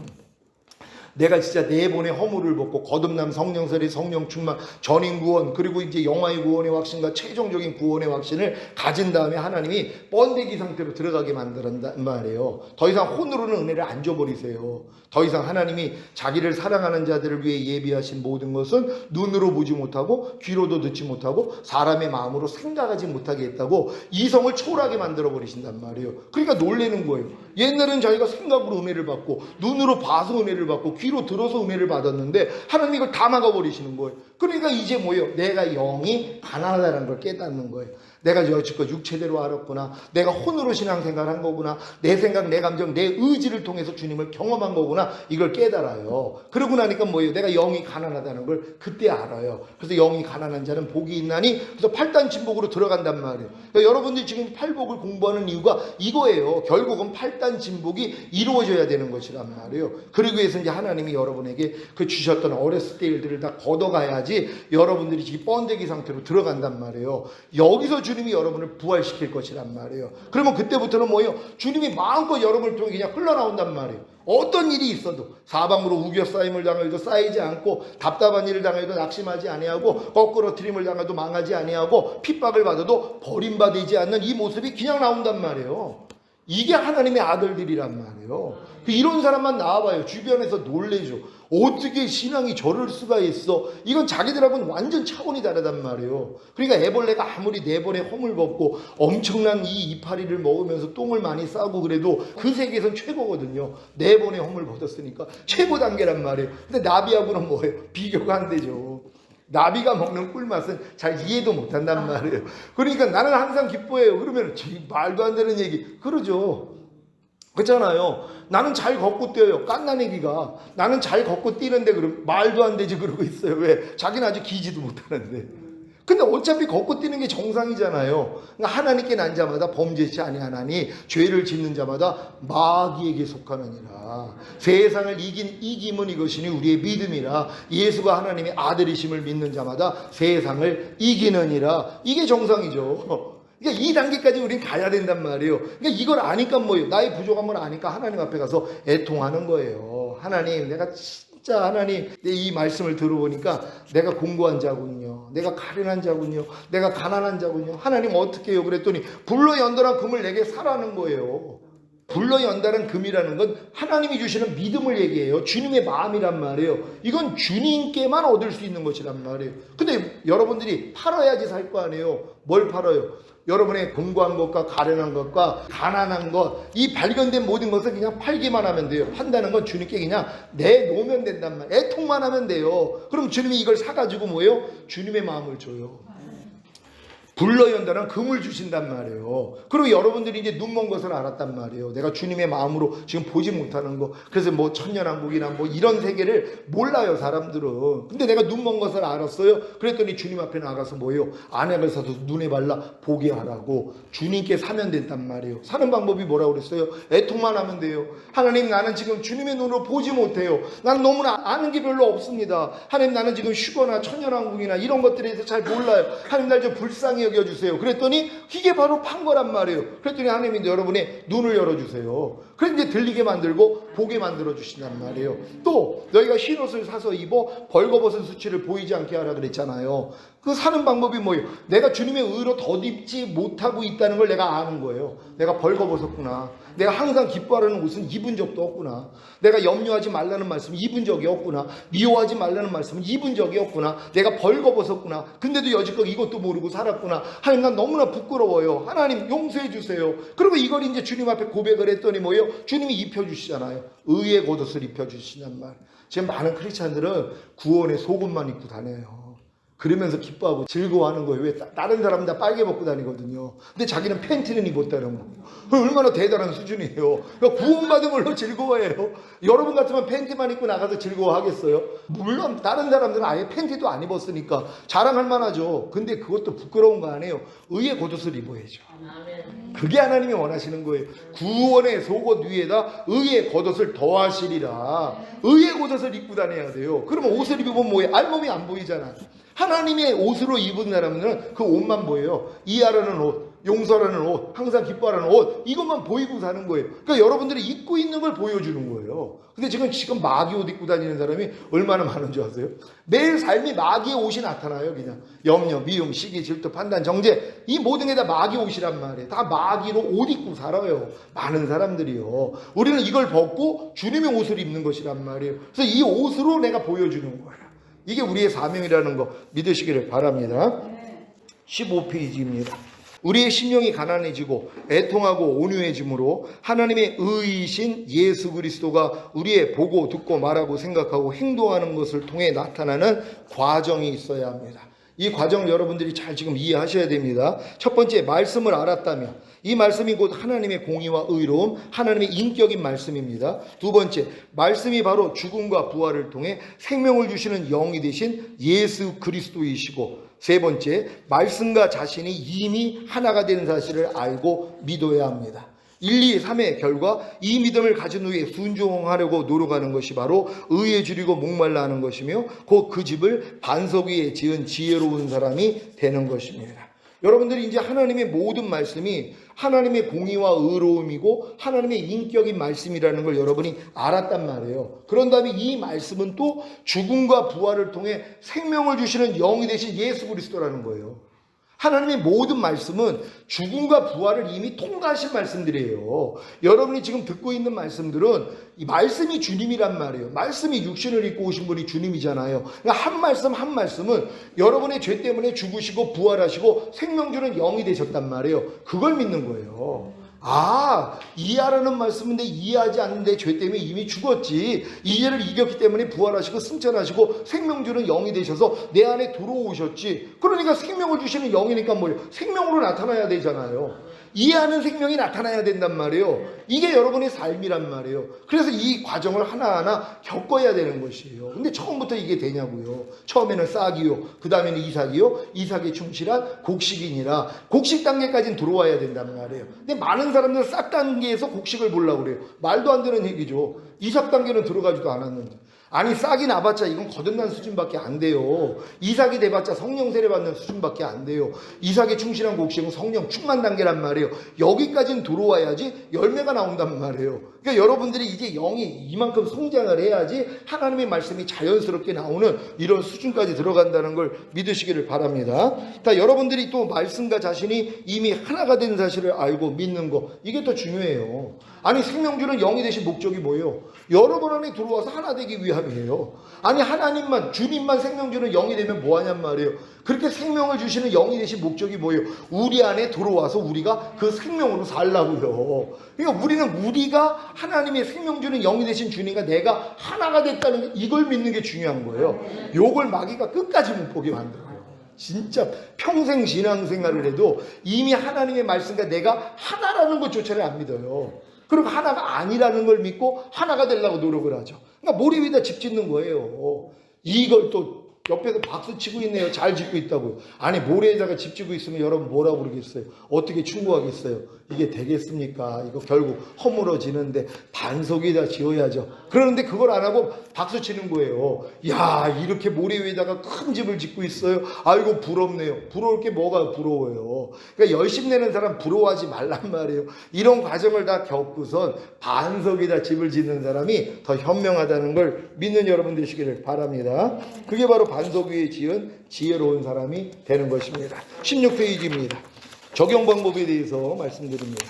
내가 진짜 네 번의 허물을 벗고 거듭남, 성령설의 성령 충만, 전인 구원, 그리고 이제 영화의 구원의 확신과 최종적인 구원의 확신을 가진 다음에 하나님이 번데기 상태로 들어가게 만들었단 말이에요. 더 이상 혼으로는 은혜를 안 줘버리세요. 더 이상 하나님이 자기를 사랑하는 자들을 위해 예비하신 모든 것은 눈으로 보지 못하고 귀로도 듣지 못하고 사람의 마음으로 생각하지 못하게 했다고 이성을 초월하게 만들어 버리신단 말이에요. 그러니까 놀라는 거예요. 옛날엔 자기가 생각으로 은혜를 받고 눈으로 봐서 은혜를 받고 귀로 들어서 은혜를 받았는데 하나님이 이걸 다 막아버리시는 거예요. 그러니까 이제 뭐예요? 내가 영이 가난하다는 걸 깨닫는 거예요. 내가 여지껏 육체대로 알았구나. 내가 혼으로 신앙생활을 한 거구나. 내 생각, 내 감정, 내 의지를 통해서 주님을 경험한 거구나. 이걸 깨달아요. 그러고 나니까 뭐예요? 내가 영이 가난하다는 걸 그때 알아요. 그래서 영이 가난한 자는 복이 있나니 그래서 팔단진복으로 들어간단 말이에요. 그러니까 여러분들이 지금 팔복을 공부하는 이유가 이거예요. 결국은 팔단진복이 이루어져야 되는 것이란 말이에요. 그러기 위해서 이제 하나님이 여러분에게 그 주셨던 어렸을 때 일들을 다 걷어가야지 여러분들이 지금 번데기 상태로 들어간단 말이에요. 여기서 주님이 여러분을 부활시킬 것이란 말이에요. 그러면 그때부터는 뭐예요? 주님이 마음껏 여러분을 통해 그냥 흘러나온단 말이에요. 어떤 일이 있어도 사방으로 우겨싸임을 당해도 쌓이지 않고 답답한 일을 당해도 낙심하지 아니하고 거꾸로 트림을 당해도 망하지 아니하고 핍박을 받아도 버림받지 않는 이 모습이 그냥 나온단 말이에요. 이게 하나님의 아들들이란 말이에요. 이런 사람만 나와봐요. 주변에서 놀래죠. 어떻게 신앙이 저럴 수가 있어. 이건 자기들하고는 완전 차원이 다르단 말이에요. 그러니까 애벌레가 아무리 네 번의 홈을 벗고 엄청난 이 이파리를 먹으면서 똥을 많이 싸고 그래도 그 세계에선 최고거든요. 네 번의 홈을 벗었으니까 최고 단계란 말이에요. 근데 나비하고는 뭐예요? 비교가 안 되죠. 나비가 먹는 꿀맛은 잘 이해도 못한단 말이에요. 그러니까 나는 항상 기뻐해요. 그러면 말도 안 되는 얘기 그러죠. 그렇잖아요. 나는 잘 걷고 뛰어요. 깐나내기가 나는 잘 걷고 뛰는데 그럼 말도 안 되지 그러고 있어요. 왜? 자기는 아직 기지도 못하는데. 근데 어차피 걷고 뛰는 게 정상이잖아요. 그러니까 하나님께 난 자마다 범죄치 아니하나니 죄를 짓는 자마다 마귀에게 속하느니라. 세상을 이김은 이것이니 우리의 믿음이라. 예수가 하나님의 아들이심을 믿는 자마다 세상을 이기느니라. 이게 정상이죠. 그러니까 이 단계까지 우린 가야 된단 말이에요. 그러니까 이걸 아니까 뭐예요? 나의 부족함을 아니까 하나님 앞에 가서 애통하는 거예요. 하나님, 내가 진짜 하나님, 이 말씀을 들어보니까 내가 공고한 자군요. 내가 가련한 자군요. 내가 가난한 자군요. 하나님 어떻게 해요? 그랬더니 불로 연단한 금을 내게 사라는 거예요. 불로 연단한 금이라는 건 하나님이 주시는 믿음을 얘기해요. 주님의 마음이란 말이에요. 이건 주님께만 얻을 수 있는 것이란 말이에요. 근데 여러분들이 팔아야지 살 거 아니에요. 뭘 팔아요? 여러분의 공고한 것과 가련한 것과 가난한 것, 이 발견된 모든 것을 그냥 팔기만 하면 돼요. 판다는 건 주님께 그냥 내놓으면 된단 말이에요. 애통만 하면 돼요. 그럼 주님이 이걸 사가지고 뭐예요? 주님의 마음을 줘요. 불러 연단한 금을 주신단 말이에요. 그리고 여러분들이 이제 눈먼 것을 알았단 말이에요. 내가 주님의 마음으로 지금 보지 못하는 거. 그래서 뭐 천년왕국이나 뭐 이런 세계를 몰라요, 사람들은. 근데 내가 눈먼 것을 알았어요. 그랬더니 주님 앞에 나가서 뭐예요? 안약을 사서 눈에 발라 보게 하라고 주님께 사면 된단 말이에요. 사는 방법이 뭐라고 그랬어요? 애통만 하면 돼요. 하나님, 나는 지금 주님의 눈으로 보지 못해요. 난 너무나 아는 게 별로 없습니다. 하나님, 나는 지금 휴거나 천년왕국이나 이런 것들에 대해서 잘 몰라요. 하나님, 날 좀 불쌍히 여겨주세요. 그랬더니 이게 바로 판 거란 말이에요. 그랬더니 하나님이 여러분의 눈을 열어주세요. 그런데 들리게 만들고 보게 만들어 주신단 말이에요. 또 너희가 흰 옷을 사서 입어 벌거벗은 수치를 보이지 않게 하라 그랬잖아요. 그 사는 방법이 뭐예요? 내가 주님의 의로 덧입지 못하고 있다는 걸 내가 아는 거예요. 내가 벌거벗었구나. 내가 항상 기뻐하는 옷은 입은 적도 없구나. 내가 염려하지 말라는 말씀 입은 적이 없구나. 미워하지 말라는 말씀은 입은 적이 없구나. 내가 벌거벗었구나. 근데도 여지껏 이것도 모르고 살았구나. 하나님, 난 너무나 부끄러워요. 하나님 용서해 주세요. 그리고 이걸 이제 주님 앞에 고백을 했더니 뭐예요? 주님이 입혀주시잖아요. 의의 겉옷을 입혀주시냔 말. 지금 많은 크리스찬들은 구원의 속옷만 입고 다녀요. 그러면서 기뻐하고 즐거워하는 거예요. 왜? 다른 사람은 다 빨개 벗고 다니거든요. 근데 자기는 팬티는 입었다는 거. 얼마나 대단한 수준이에요. 그러니까 구원받은 걸로 즐거워해요. 여러분 같으면 팬티만 입고 나가서 즐거워하겠어요? 물론 다른 사람들은 아예 팬티도 안 입었으니까 자랑할 만하죠. 근데 그것도 부끄러운 거 아니에요. 의의 겉옷을 입어야죠. 그게 하나님이 원하시는 거예요. 구원의 속옷 위에다 의의 겉옷을 더하시리라. 의의 겉옷을 입고 다녀야 돼요. 그러면 옷을 입으면 뭐예요? 알몸이 안 보이잖아. 하나님의 옷으로 입은 사람은 그 옷만 보여요. 이해하라는 옷, 용서라는 옷, 항상 기뻐하라는 옷, 이것만 보이고 사는 거예요. 그러니까 여러분들이 입고 있는 걸 보여주는 거예요. 근데 지금 마귀 옷 입고 다니는 사람이 얼마나 많은 줄 아세요? 매일 삶이 마귀의 옷이 나타나요. 그냥 염려, 미움, 시기, 질투, 판단, 정죄, 이 모든 게 다 마귀 옷이란 말이에요. 다 마귀로 옷 입고 살아요. 많은 사람들이요. 우리는 이걸 벗고 주님의 옷을 입는 것이란 말이에요. 그래서 이 옷으로 내가 보여주는 거예요. 이게 우리의 사명이라는 거 믿으시기를 바랍니다. 15페이지입니다. 우리의 심령이 가난해지고 애통하고 온유해짐으로 하나님의 의이신 예수 그리스도가 우리의 보고 듣고 말하고 생각하고 행동하는 것을 통해 나타나는 과정이 있어야 합니다. 이 과정을 여러분들이 잘 지금 이해하셔야 됩니다. 첫 번째, 말씀을 알았다면 이 말씀이 곧 하나님의 공의와 의로움, 하나님의 인격인 말씀입니다. 두 번째, 말씀이 바로 죽음과 부활을 통해 생명을 주시는 영이 되신 예수 그리스도이시고, 세 번째, 말씀과 자신이 이미 하나가 된 사실을 알고 믿어야 합니다. 1, 2, 3의 결과 이 믿음을 가진 후에 순종하려고 노력하는 것이 바로 의에 줄이고 목말라 하는 것이며 곧 그 집을 반석 위에 지은 지혜로운 사람이 되는 것입니다. 여러분들이 이제 하나님의 모든 말씀이 하나님의 공의와 의로움이고 하나님의 인격인 말씀이라는 걸 여러분이 알았단 말이에요. 그런 다음에 이 말씀은 또 죽음과 부활을 통해 생명을 주시는 영이 되신 예수 그리스도라는 거예요. 하나님의 모든 말씀은 죽음과 부활을 이미 통과하신 말씀들이에요. 여러분이 지금 듣고 있는 말씀들은 이 말씀이 주님이란 말이에요. 말씀이 육신을 입고 오신 분이 주님이잖아요. 그러니까 한 말씀 한 말씀은 여러분의 죄 때문에 죽으시고 부활하시고 생명 주는 영이 되셨단 말이에요. 그걸 믿는 거예요. 이해하라는 말씀인데 이해하지 않는데 죄 때문에 이미 죽었지. 이 죄를 이겼기 때문에 부활하시고 승천하시고 생명 주는 영이 되셔서 내 안에 들어오셨지. 그러니까 생명을 주시는 영이니까 뭐예요? 생명으로 나타나야 되잖아요. 이해하는 생명이 나타나야 된단 말이에요. 이게 여러분의 삶이란 말이에요. 그래서 이 과정을 하나하나 겪어야 되는 것이에요. 근데 처음부터 이게 되냐고요. 처음에는 싹이요, 그 다음에는 이삭이요, 이삭에 충실한 곡식이니라. 곡식 단계까지는 들어와야 된단 말이에요. 근데 많은 사람들은 싹 단계에서 곡식을 보려고 그래요. 말도 안 되는 얘기죠. 이삭 단계는 들어가지도 않았는데. 아니, 싹이 나봤자 이건 거듭난 수준밖에 안 돼요. 이삭이 돼봤자 성령 세례받는 수준밖에 안 돼요. 이삭에 충실한 곡식은 성령 충만 단계란 말이에요. 여기까지는 들어와야지 열매가 나온단 말이에요. 그러니까 여러분들이 이제 영이 이만큼 성장을 해야지 하나님의 말씀이 자연스럽게 나오는 이런 수준까지 들어간다는 걸 믿으시기를 바랍니다. 여러분들이 또 말씀과 자신이 이미 하나가 된 사실을 알고 믿는 거, 이게 더 중요해요. 아니, 생명 주는 영이 되신 목적이 뭐예요? 여러분 안에 들어와서 하나 되기 위함이에요. 아니, 하나님만, 주님만 생명 주는 영이 되면 뭐하냔 말이에요. 그렇게 생명을 주시는 영이 되신 목적이 뭐예요? 우리 안에 들어와서 우리가 그 생명으로 살라고요. 그러니까 우리가 하나님의 생명 주는 영이 되신 주님과 내가 하나가 됐다는 이걸 믿는 게 중요한 거예요. 요걸 마귀가 끝까지 못 보게 만들어요. 진짜 평생 신앙생활을 해도 이미 하나님의 말씀과 내가 하나라는 것조차를 안 믿어요. 그리고 하나가 아니라는 걸 믿고 하나가 되려고 노력을 하죠. 그러니까 머리 위에다 집 짓는 거예요. 이걸 또 옆에서 박수 치고 있네요. 잘 짓고 있다고요. 아니 모래에다가 집 짓고 있으면 여러분 뭐라 그러겠어요? 어떻게 충고하겠어요? 이게 되겠습니까? 이거 결국 허물어지는데 반석에다 지어야죠. 그러는데 그걸 안 하고 박수 치는 거예요. 야, 이렇게 모래 위에다가 큰 집을 짓고 있어요. 아이고 부럽네요. 부러울 게 뭐가 부러워요? 그러니까 열심 내는 사람 부러워하지 말란 말이에요. 이런 과정을 다 겪고선 반석에다 집을 짓는 사람이 더 현명하다는 걸 믿는 여러분 되시기를 바랍니다. 그게 바로 반석 위에 지은 지혜로운 사람이 되는 것입니다. 16페이지입니다. 적용 방법에 대해서 말씀드립니다.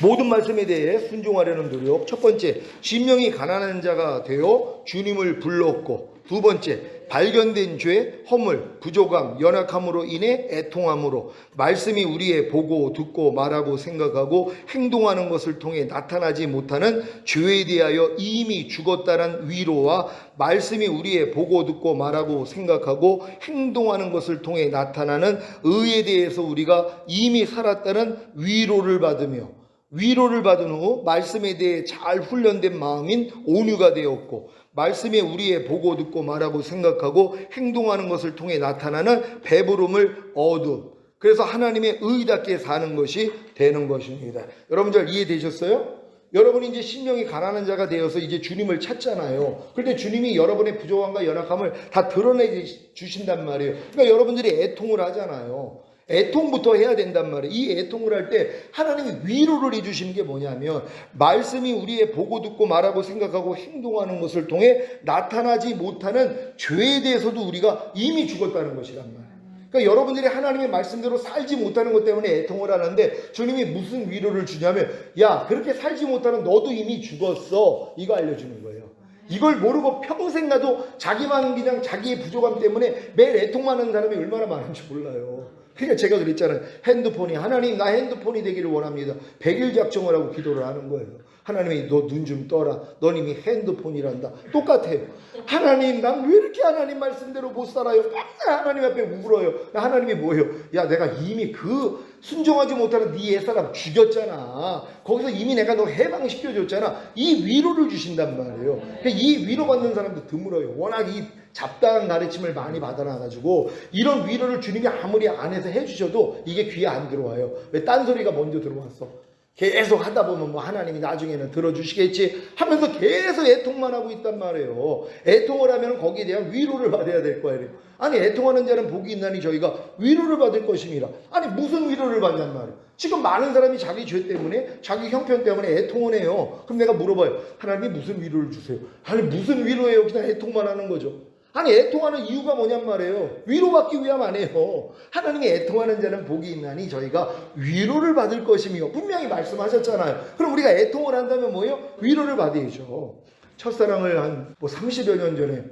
모든 말씀에 대해 순종하려는 노력. 첫 번째, 심령이 가난한 자가 되어 주님을 불렀고, 두 번째, 발견된 죄, 허물, 부족함, 연약함으로 인해 애통함으로 말씀이 우리의 보고 듣고 말하고 생각하고 행동하는 것을 통해 나타나지 못하는 죄에 대하여 이미 죽었다는 위로와 말씀이 우리의 보고 듣고 말하고 생각하고 행동하는 것을 통해 나타나는 의에 대해서 우리가 이미 살았다는 위로를 받으며, 위로를 받은 후 말씀에 대해 잘 훈련된 마음인 온유가 되었고, 말씀에 우리의 보고 듣고 말하고 생각하고 행동하는 것을 통해 나타나는 배부름을 얻음. 그래서 하나님의 의답게 사는 것이 되는 것입니다. 여러분들 이해되셨어요? 여러분이 이제 심령이 가난한 자가 되어서 이제 주님을 찾잖아요. 그런데 주님이 여러분의 부족함과 연약함을 다 드러내 주신단 말이에요. 그러니까 여러분들이 애통을 하잖아요. 애통부터 해야 된단 말이에요. 이 애통을 할 때 하나님이 위로를 해주시는 게 뭐냐면, 말씀이 우리의 보고 듣고 말하고 생각하고 행동하는 것을 통해 나타나지 못하는 죄에 대해서도 우리가 이미 죽었다는 것이란 말이에요. 그러니까 여러분들이 하나님의 말씀대로 살지 못하는 것 때문에 애통을 하는데, 주님이 무슨 위로를 주냐면, 야, 그렇게 살지 못하는 너도 이미 죽었어. 이거 알려주는 거예요. 이걸 모르고 평생 가도 자기만 그냥 자기의 부족함 때문에 매일 애통만 하는 사람이 얼마나 많은지 몰라요. 그러니까 제가 그랬잖아요. 핸드폰이, 하나님 나 핸드폰이 되기를 원합니다. 100일 작정을 하고 기도를 하는 거예요. 하나님이 너 눈 좀 떠라. 넌 이미 핸드폰이란다. 똑같아요. 하나님 난 왜 이렇게 하나님 말씀대로 못 살아요? 맨날 하나님 앞에 울어요. 하나님이 뭐예요? 야, 내가 이미 그 순종하지 못하는 네 옛사람 죽였잖아. 거기서 이미 내가 너 해방시켜줬잖아. 이 위로를 주신단 말이에요. 이 위로받는 사람도 드물어요. 워낙 이 잡다한 가르침을 많이 받아놔가지고 이런 위로를 주님이 아무리 안에서 해주셔도 이게 귀에 안 들어와요. 왜? 딴소리가 먼저 들어왔어. 계속 하다 보면 뭐 하나님이 나중에는 들어주시겠지 하면서 계속 애통만 하고 있단 말이에요. 애통을 하면 거기에 대한 위로를 받아야 될 거예요. 아니 애통하는 자는 복이 있나니 저희가 위로를 받을 것임이라. 아니 무슨 위로를 받냔 말이에요. 지금 많은 사람이 자기 죄 때문에 자기 형편 때문에 애통을 해요. 그럼 내가 물어봐요. 하나님이 무슨 위로를 주세요? 아니 무슨 위로예요? 그냥 애통만 하는 거죠. 아니 애통하는 이유가 뭐냔 말이에요. 위로받기 위함 아니에요. 하나님이 애통하는 자는 복이 있나니 저희가 위로를 받을 것이며 분명히 말씀하셨잖아요. 그럼 우리가 애통을 한다면 뭐예요? 위로를 받아야죠. 첫사랑을 한 30여 년 전에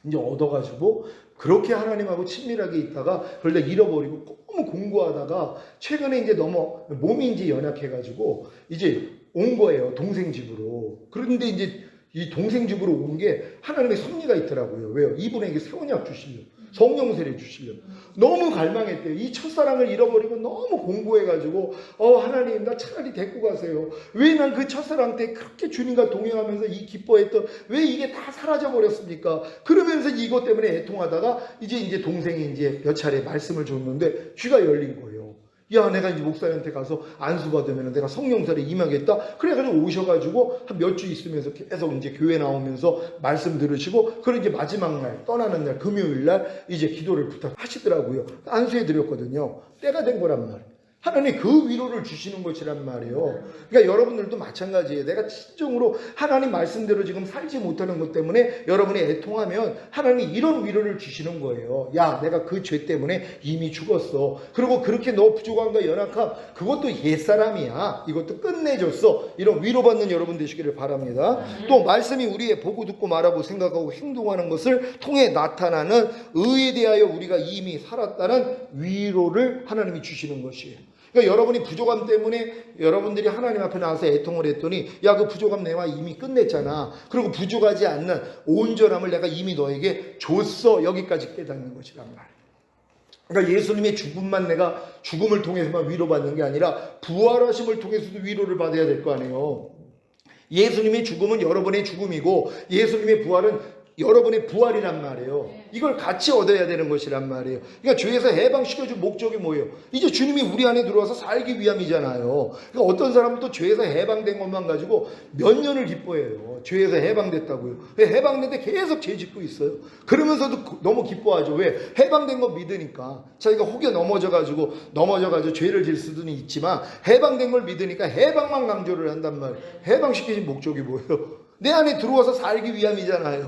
이제 얻어가지고 그렇게 하나님하고 친밀하게 있다가 그러다 잃어버리고 너무 공부하다가 최근에 이제 너무 몸이 이제 연약해가지고 이제 온 거예요. 동생 집으로. 그런데 이제 이 동생 집으로 온 게 하나님의 섭리가 있더라고요. 왜요? 이분에게 새 언약 주시려고, 성령 세례 주시려고. 너무 갈망했대요. 이 첫사랑을 잃어버리고 너무 공부해가지고 하나님 나 차라리 데리고 가세요. 왜 난 그 첫사랑 때 그렇게 주님과 동행하면서 이 기뻐했던 왜 이게 다 사라져 버렸습니까? 그러면서 이것 때문에 애통하다가 이제 동생이 이제 몇 차례 말씀을 줬는데 귀가 열린 거예요. 야, 내가 이제 목사님한테 가서 안수 받으면 내가 성령설에 임하겠다. 그래가지고 오셔가지고 한 몇 주 있으면서 계속 이제 교회 나오면서 말씀 들으시고, 그리고 이제 마지막 날, 떠나는 날, 금요일 날 이제 기도를 부탁하시더라고요. 안수해 드렸거든요. 때가 된 거란 말이에요. 하나님 그 위로를 주시는 것이란 말이에요. 그러니까 여러분들도 마찬가지예요. 내가 진정으로 하나님 말씀대로 지금 살지 못하는 것 때문에 여러분이 애통하면 하나님이 이런 위로를 주시는 거예요. 야, 내가 그 죄 때문에 이미 죽었어. 그리고 그렇게 너 부족함과 연약함 그것도 옛사람이야. 이것도 끝내줬어. 이런 위로받는 여러분 되시기를 바랍니다. 또 말씀이 우리의 보고 듣고 말하고 생각하고 행동하는 것을 통해 나타나는 의에 대하여 우리가 이미 살았다는 위로를 하나님이 주시는 것이에요. 그러니까 여러분이 부족함 때문에 여러분들이 하나님 앞에 나와서 애통을 했더니 야, 그 부족함 내가 이미 끝냈잖아. 그리고 부족하지 않는 온전함을 내가 이미 너에게 줬어. 여기까지 깨닫는 것이란 말이에요. 그러니까 예수님의 죽음만 내가 죽음을 통해서만 위로받는 게 아니라 부활하심을 통해서도 위로를 받아야 될 거 아니에요. 예수님의 죽음은 여러분의 죽음이고 예수님의 부활은 여러분의 부활이란 말이에요. 이걸 같이 얻어야 되는 것이란 말이에요. 그러니까 죄에서 해방시켜준 목적이 뭐예요? 이제 주님이 우리 안에 들어와서 살기 위함이잖아요. 그러니까 어떤 사람은 또 죄에서 해방된 것만 가지고 몇 년을 기뻐해요. 죄에서 해방됐다고요. 왜 해방됐는데 계속 죄 짓고 있어요. 그러면서도 너무 기뻐하죠. 왜? 해방된 거 믿으니까. 자기가 혹여 넘어져가지고 죄를 질 수는 있지만 해방된 걸 믿으니까 해방만 강조를 한단 말이에요. 해방시키신 목적이 뭐예요? 내 안에 들어와서 살기 위함이잖아요.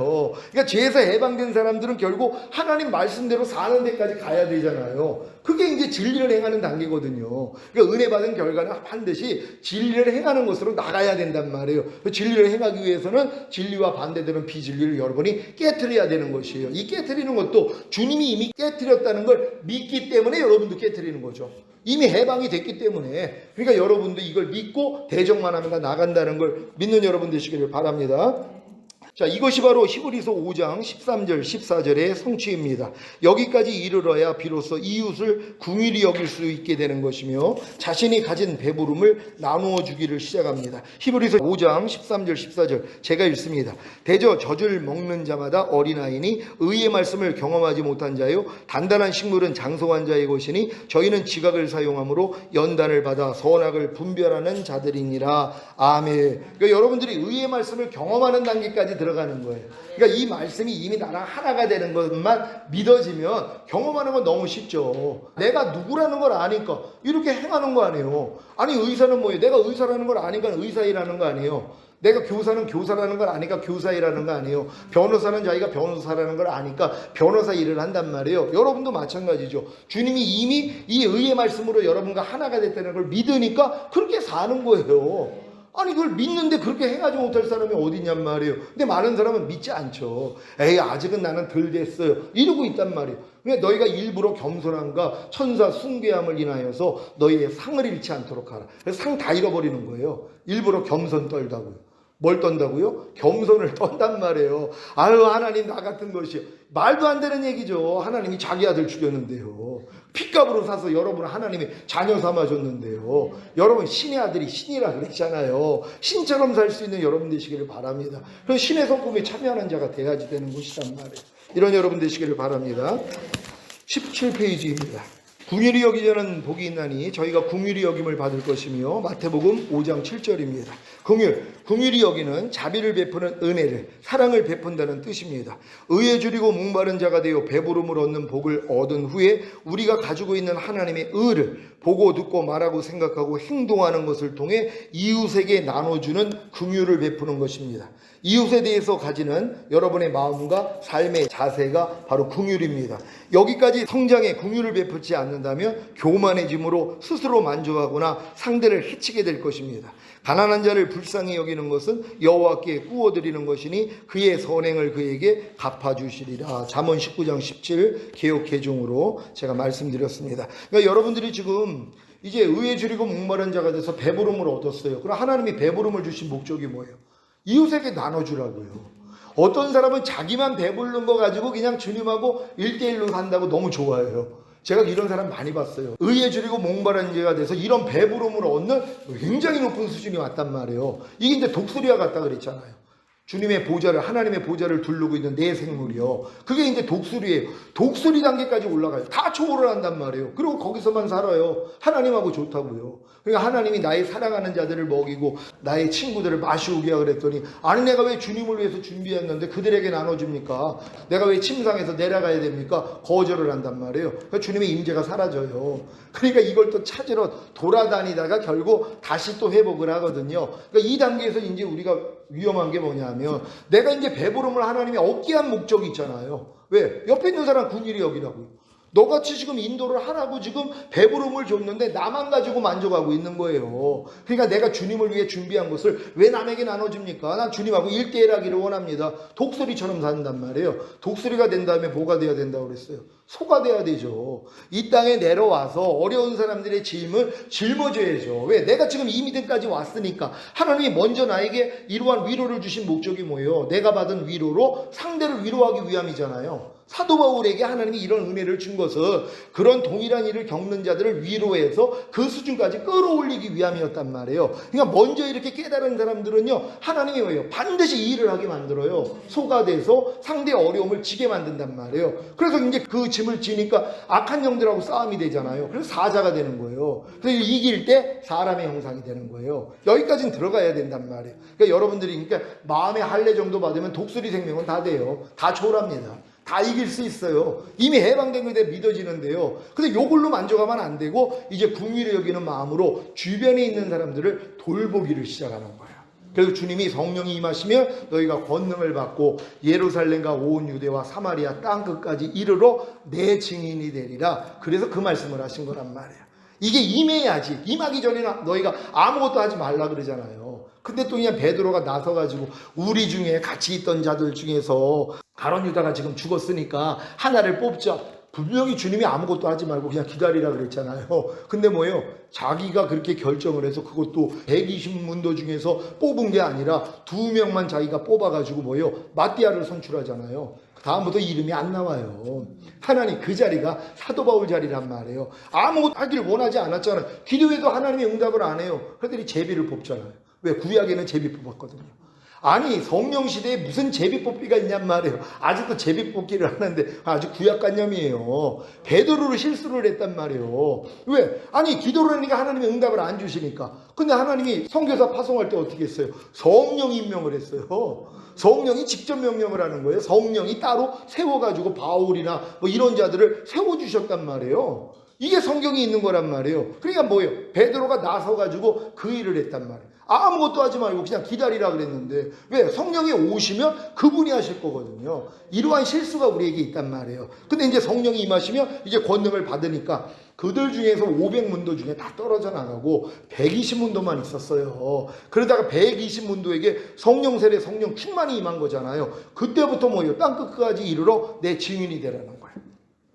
그러니까 죄에서 해방된 사람들은 결국 하나님 말씀대로 사는 데까지 가야 되잖아요. 그게 이제 진리를 행하는 단계거든요. 그러니까 은혜 받은 결과는 반드시 진리를 행하는 것으로 나가야 된단 말이에요. 진리를 행하기 위해서는 진리와 반대되는 비진리를 여러분이 깨트려야 되는 것이에요. 이 깨트리는 것도 주님이 이미 깨트렸다는 걸 믿기 때문에 여러분도 깨트리는 거죠. 이미 해방이 됐기 때문에. 그러니까 여러분도 이걸 믿고 대적만 하면 다 나간다는 걸 믿는 여러분 되시기를 바랍니다. 자, 이것이 바로 히브리서 5장 13절 14절의 성취입니다. 여기까지 이르러야 비로소 이웃을 궁일이 여길 수 있게 되는 것이며 자신이 가진 배부름을 나누어 주기를 시작합니다. 히브리서 5장 13절 14절 제가 읽습니다. 대저 젖을 먹는 자마다 어린아이니 의의 말씀을 경험하지 못한 자요 단단한 식물은 장성한 자의 것이니 저희는 지각을 사용함으로 연단을 받아 선악을 분별하는 자들이니라. 아멘. 그러니까 여러분들이 의의 말씀을 경험하는 단계까지 들어가는 거예요. 그러니까 이 말씀이 이미 나랑 하나가 되는 것만 믿어지면 경험하는 건 너무 쉽죠. 내가 누구라는 걸 아니까 이렇게 행하는 거 아니에요. 아니 의사는 뭐예요? 내가 의사라는 걸 아니까 의사이라는 거 아니에요. 내가 교사는 교사라는 걸 아니까 교사이라는 거 아니에요. 변호사는 자기가 변호사라는 걸 아니까 변호사 일을 한단 말이에요. 여러분도 마찬가지죠. 주님이 이미 이 의의 말씀으로 여러분과 하나가 됐다는 걸 믿으니까 그렇게 사는 거예요. 아니 그걸 믿는데 그렇게 행하지 못할 사람이 어디 있냔 말이에요. 근데 많은 사람은 믿지 않죠. 에이 아직은 나는 덜 됐어요 이러고 있단 말이에요. 왜 너희가 일부러 겸손함과 천사 숭배함을 인하여서 너희의 상을 잃지 않도록 하라. 그래서 상 다 잃어버리는 거예요. 일부러 겸손 떨다고요. 뭘 떤다고요? 겸손을 떤단 말이에요. 아유 하나님 나 같은 것이요. 말도 안 되는 얘기죠. 하나님이 자기 아들 죽였는데요. 핏값으로 사서 여러분을 하나님이 자녀 삼아줬는데요. 여러분 신의 아들이 신이라 그랬잖아요. 신처럼 살 수 있는 여러분 되시기를 바랍니다. 그래서 신의 성품에 참여하는 자가 돼야지 되는 것이란 말이에요. 이런 여러분 되시기를 바랍니다. 17페이지입니다. 궁휼히 여기자는 복이 있나니 저희가 궁휼히 여김을 받을 것이며 마태복음 5장 7절입니다. 궁휼히 여기는 자비를 베푸는 은혜를 사랑을 베푼다는 뜻입니다. 의에 줄이고 목마른 자가 되어 배부름을 얻는 복을 얻은 후에 우리가 가지고 있는 하나님의 의를 보고 듣고 말하고 생각하고 행동하는 것을 통해 이웃에게 나눠주는 긍휼을 베푸는 것입니다. 이웃에 대해서 가지는 여러분의 마음과 삶의 자세가 바로 긍휼입니다. 여기까지 성장에 긍휼을 베풀지 않는다면 교만해짐으로 스스로 만족하거나 상대를 해치게 될 것입니다. 가난한 자를 불쌍히 여기는 것은 여호와께 구워드리는 것이니 그의 선행을 그에게 갚아주시리라. 잠언 19장 17 개역 개종으로 제가 말씀드렸습니다. 그러니까 여러분들이 지금 이제 의에 줄이고 목마른 자가 돼서 배부름을 얻었어요. 그럼 하나님이 배부름을 주신 목적이 뭐예요? 이웃에게 나눠주라고요. 어떤 사람은 자기만 배부른 거 가지고 그냥 주님하고 1대1로 산다고 너무 좋아해요. 제가 이런 사람 많이 봤어요. 의에 줄이고 목마른 자가 돼서 이런 배부름을 얻는 굉장히 높은 수준이 왔단 말이에요. 이게 이제 독수리와 같다 그랬잖아요. 주님의 보좌를 하나님의 보좌를 두르고 있는 내 생물이요. 그게 이제 독수리예요. 독수리 단계까지 올라가요. 다 초월을 한단 말이에요. 그리고 거기서만 살아요. 하나님하고 좋다고요. 그러니까 하나님이 나의 사랑하는 자들을 먹이고 나의 친구들을 마시우게 하라 그랬더니 아니 내가 왜 주님을 위해서 준비했는데 그들에게 나눠줍니까? 내가 왜 침상에서 내려가야 됩니까? 거절을 한단 말이에요. 그러니까 주님의 임재가 사라져요. 그러니까 이걸 또 찾으러 돌아다니다가 결국 다시 또 회복을 하거든요. 그러니까 이 단계에서 이제 우리가 위험한 게 뭐냐면 내가 이제 배부름을 하나님이 얻게 한 목적이 있잖아요. 왜? 옆에 있는 사람 궁일이 여기라고요. 너같이 지금 인도를 하라고 지금 배부름을 줬는데 나만 가지고 만족하고 있는 거예요. 그러니까 내가 주님을 위해 준비한 것을 왜 남에게 나눠줍니까? 난 주님하고 1대1 하기를 원합니다. 독수리처럼 산단 말이에요. 독수리가 된 다음에 뭐가 돼야 된다고 그랬어요? 소가 돼야 되죠. 이 땅에 내려와서 어려운 사람들의 짐을 짊어져야죠. 왜? 내가 지금 이 믿음까지 왔으니까 하나님이 먼저 나에게 이러한 위로를 주신 목적이 뭐예요? 내가 받은 위로로 상대를 위로하기 위함이잖아요. 사도 바울에게 하나님이 이런 은혜를 준 것은 그런 동일한 일을 겪는 자들을 위로해서 그 수준까지 끌어올리기 위함이었단 말이에요. 그러니까 먼저 이렇게 깨달은 사람들은요, 하나님이 왜요? 반드시 이 일을 하게 만들어요. 소가 돼서 상대의 어려움을 지게 만든단 말이에요. 그래서 이제 그 짐을 지니까 악한 영들하고 싸움이 되잖아요. 그래서 사자가 되는 거예요. 그래서 이길 때 사람의 형상이 되는 거예요. 여기까지는 들어가야 된단 말이에요. 그러니까 여러분들이 그러니까 마음의 할례 정도 받으면 독수리 생명은 다 돼요. 다 초월합니다. 다 이길 수 있어요. 이미 해방된 것에 대해 믿어지는데요. 근데 요걸로 만족하면 안 되고 이제 궁휼히 여기는 마음으로 주변에 있는 사람들을 돌보기를 시작하는 거예요. 그래서 주님이 성령이 임하시면 너희가 권능을 받고 예루살렘과 온 유대와 사마리아 땅끝까지 이르러 내 증인이 되리라. 그래서 그 말씀을 하신 거란 말이에요. 이게 임해야지. 임하기 전에는 너희가 아무것도 하지 말라 그러잖아요. 근데 또 그냥 베드로가 나서가지고 우리 중에 같이 있던 자들 중에서 가룟 유다가 지금 죽었으니까 하나를 뽑자. 분명히 주님이 아무것도 하지 말고 그냥 기다리라 그랬잖아요. 근데 뭐예요? 자기가 그렇게 결정을 해서 그것도 120문도 중에서 뽑은 게 아니라 2명만 자기가 뽑아가지고 뭐예요? 마띠아를 선출하잖아요. 다음부터 이름이 안 나와요. 하나님 그 자리가 사도 바울 자리란 말이에요. 아무것도 하기를 원하지 않았잖아요. 기도해도 하나님이 응답을 안 해요. 그들이 제비를 뽑잖아요. 왜? 구약에는 제비 뽑았거든요. 아니 성령 시대에 무슨 제비 뽑기가 있냔 말이에요. 아직도 제비 뽑기를 하는데 아주 구약관념이에요. 베드로를 실수를 했단 말이에요. 왜? 아니 기도를 하니까 하나님이 응답을 안 주시니까. 근데 하나님이 선교사 파송할 때 어떻게 했어요? 성령 임명을 했어요. 성령이 직접 명령을 하는 거예요. 성령이 따로 세워가지고 바울이나 뭐 이런 자들을 세워주셨단 말이에요. 이게 성경이 있는 거란 말이에요. 그러니까 뭐예요? 베드로가 나서가지고 그 일을 했단 말이에요. 아무것도 하지 말고 그냥 기다리라 그랬는데 왜? 성령이 오시면 그분이 하실 거거든요. 이러한 실수가 우리에게 있단 말이에요. 근데 이제 성령이 임하시면 이제 권능을 받으니까 그들 중에서 500문도 중에 다 떨어져 나가고 120문도만 있었어요. 그러다가 120문도에게 성령 세례 성령 충만이 임한 거잖아요. 그때부터 뭐예요? 땅끝까지 이르러 내 증인이 되라는 거예요.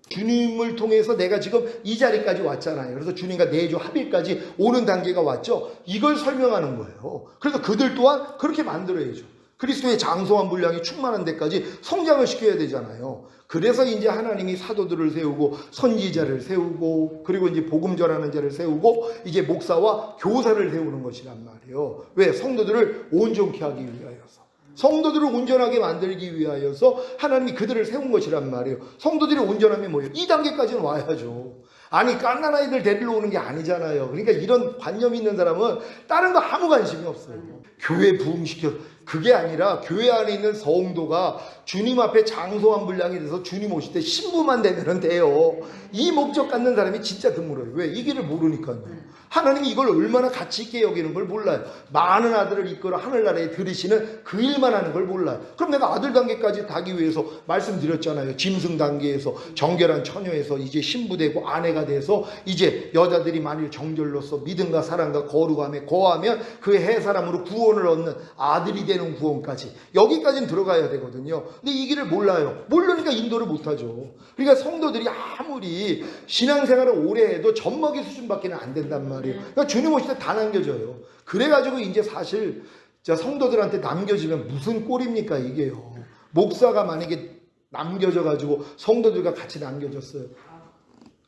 주님을 통해서 내가 지금 이 자리까지 왔잖아요. 그래서 주님과 내주 합일까지 오는 단계가 왔죠. 이걸 설명하는 거예요. 그래서 그들 또한 그렇게 만들어야죠. 그리스도의 장성한 분량이 충만한 데까지 성장을 시켜야 되잖아요. 그래서 이제 하나님이 사도들을 세우고 선지자를 세우고 그리고 이제 복음 전하는 자를 세우고 이제 목사와 교사를 세우는 것이란 말이에요. 왜? 성도들을 온전케 하기 위하여서. 성도들을 온전하게 만들기 위하여서 하나님이 그들을 세운 것이란 말이에요. 성도들이 온전하면 뭐예요? 이 단계까지는 와야죠. 아니 갓난 아이들 데리러 오는 게 아니잖아요. 그러니까 이런 관념이 있는 사람은 다른 거 아무 관심이 없어요. 교회 부흥시켜 그게 아니라 교회 안에 있는 성도가 주님 앞에 장성한 분량이 돼서 주님 오실 때 신부만 되면 돼요. 이 목적 갖는 사람이 진짜 드물어요. 왜? 이 길을 모르니까요. 하나님이 이걸 얼마나 가치 있게 여기는 걸 몰라요. 많은 아들을 이끌어 하늘나라에 들이시는 그 일만 하는 걸 몰라요. 그럼 내가 아들 단계까지 가기 위해서 말씀드렸잖아요. 짐승 단계에서 정결한 처녀에서 이제 신부되고 아내가 돼서 이제 여자들이 만일 정절로서 믿음과 사랑과 거룩함에 거하면 그 해 사람으로 구원을 얻는 아들이 되는 구원까지 여기까지는 들어가야 되거든요. 근데 이 길을 몰라요. 모르니까 인도를 못하죠. 그러니까 성도들이 아무리 신앙생활을 오래 해도 젖먹이 수준밖에 안 된단 말이에요. 그러니까 주님 오실 때 다 남겨져요. 그래가지고 이제 사실 성도들한테 남겨지면 무슨 꼴입니까 이게요. 목사가 만약에 남겨져가지고 성도들과 같이 남겨졌어요.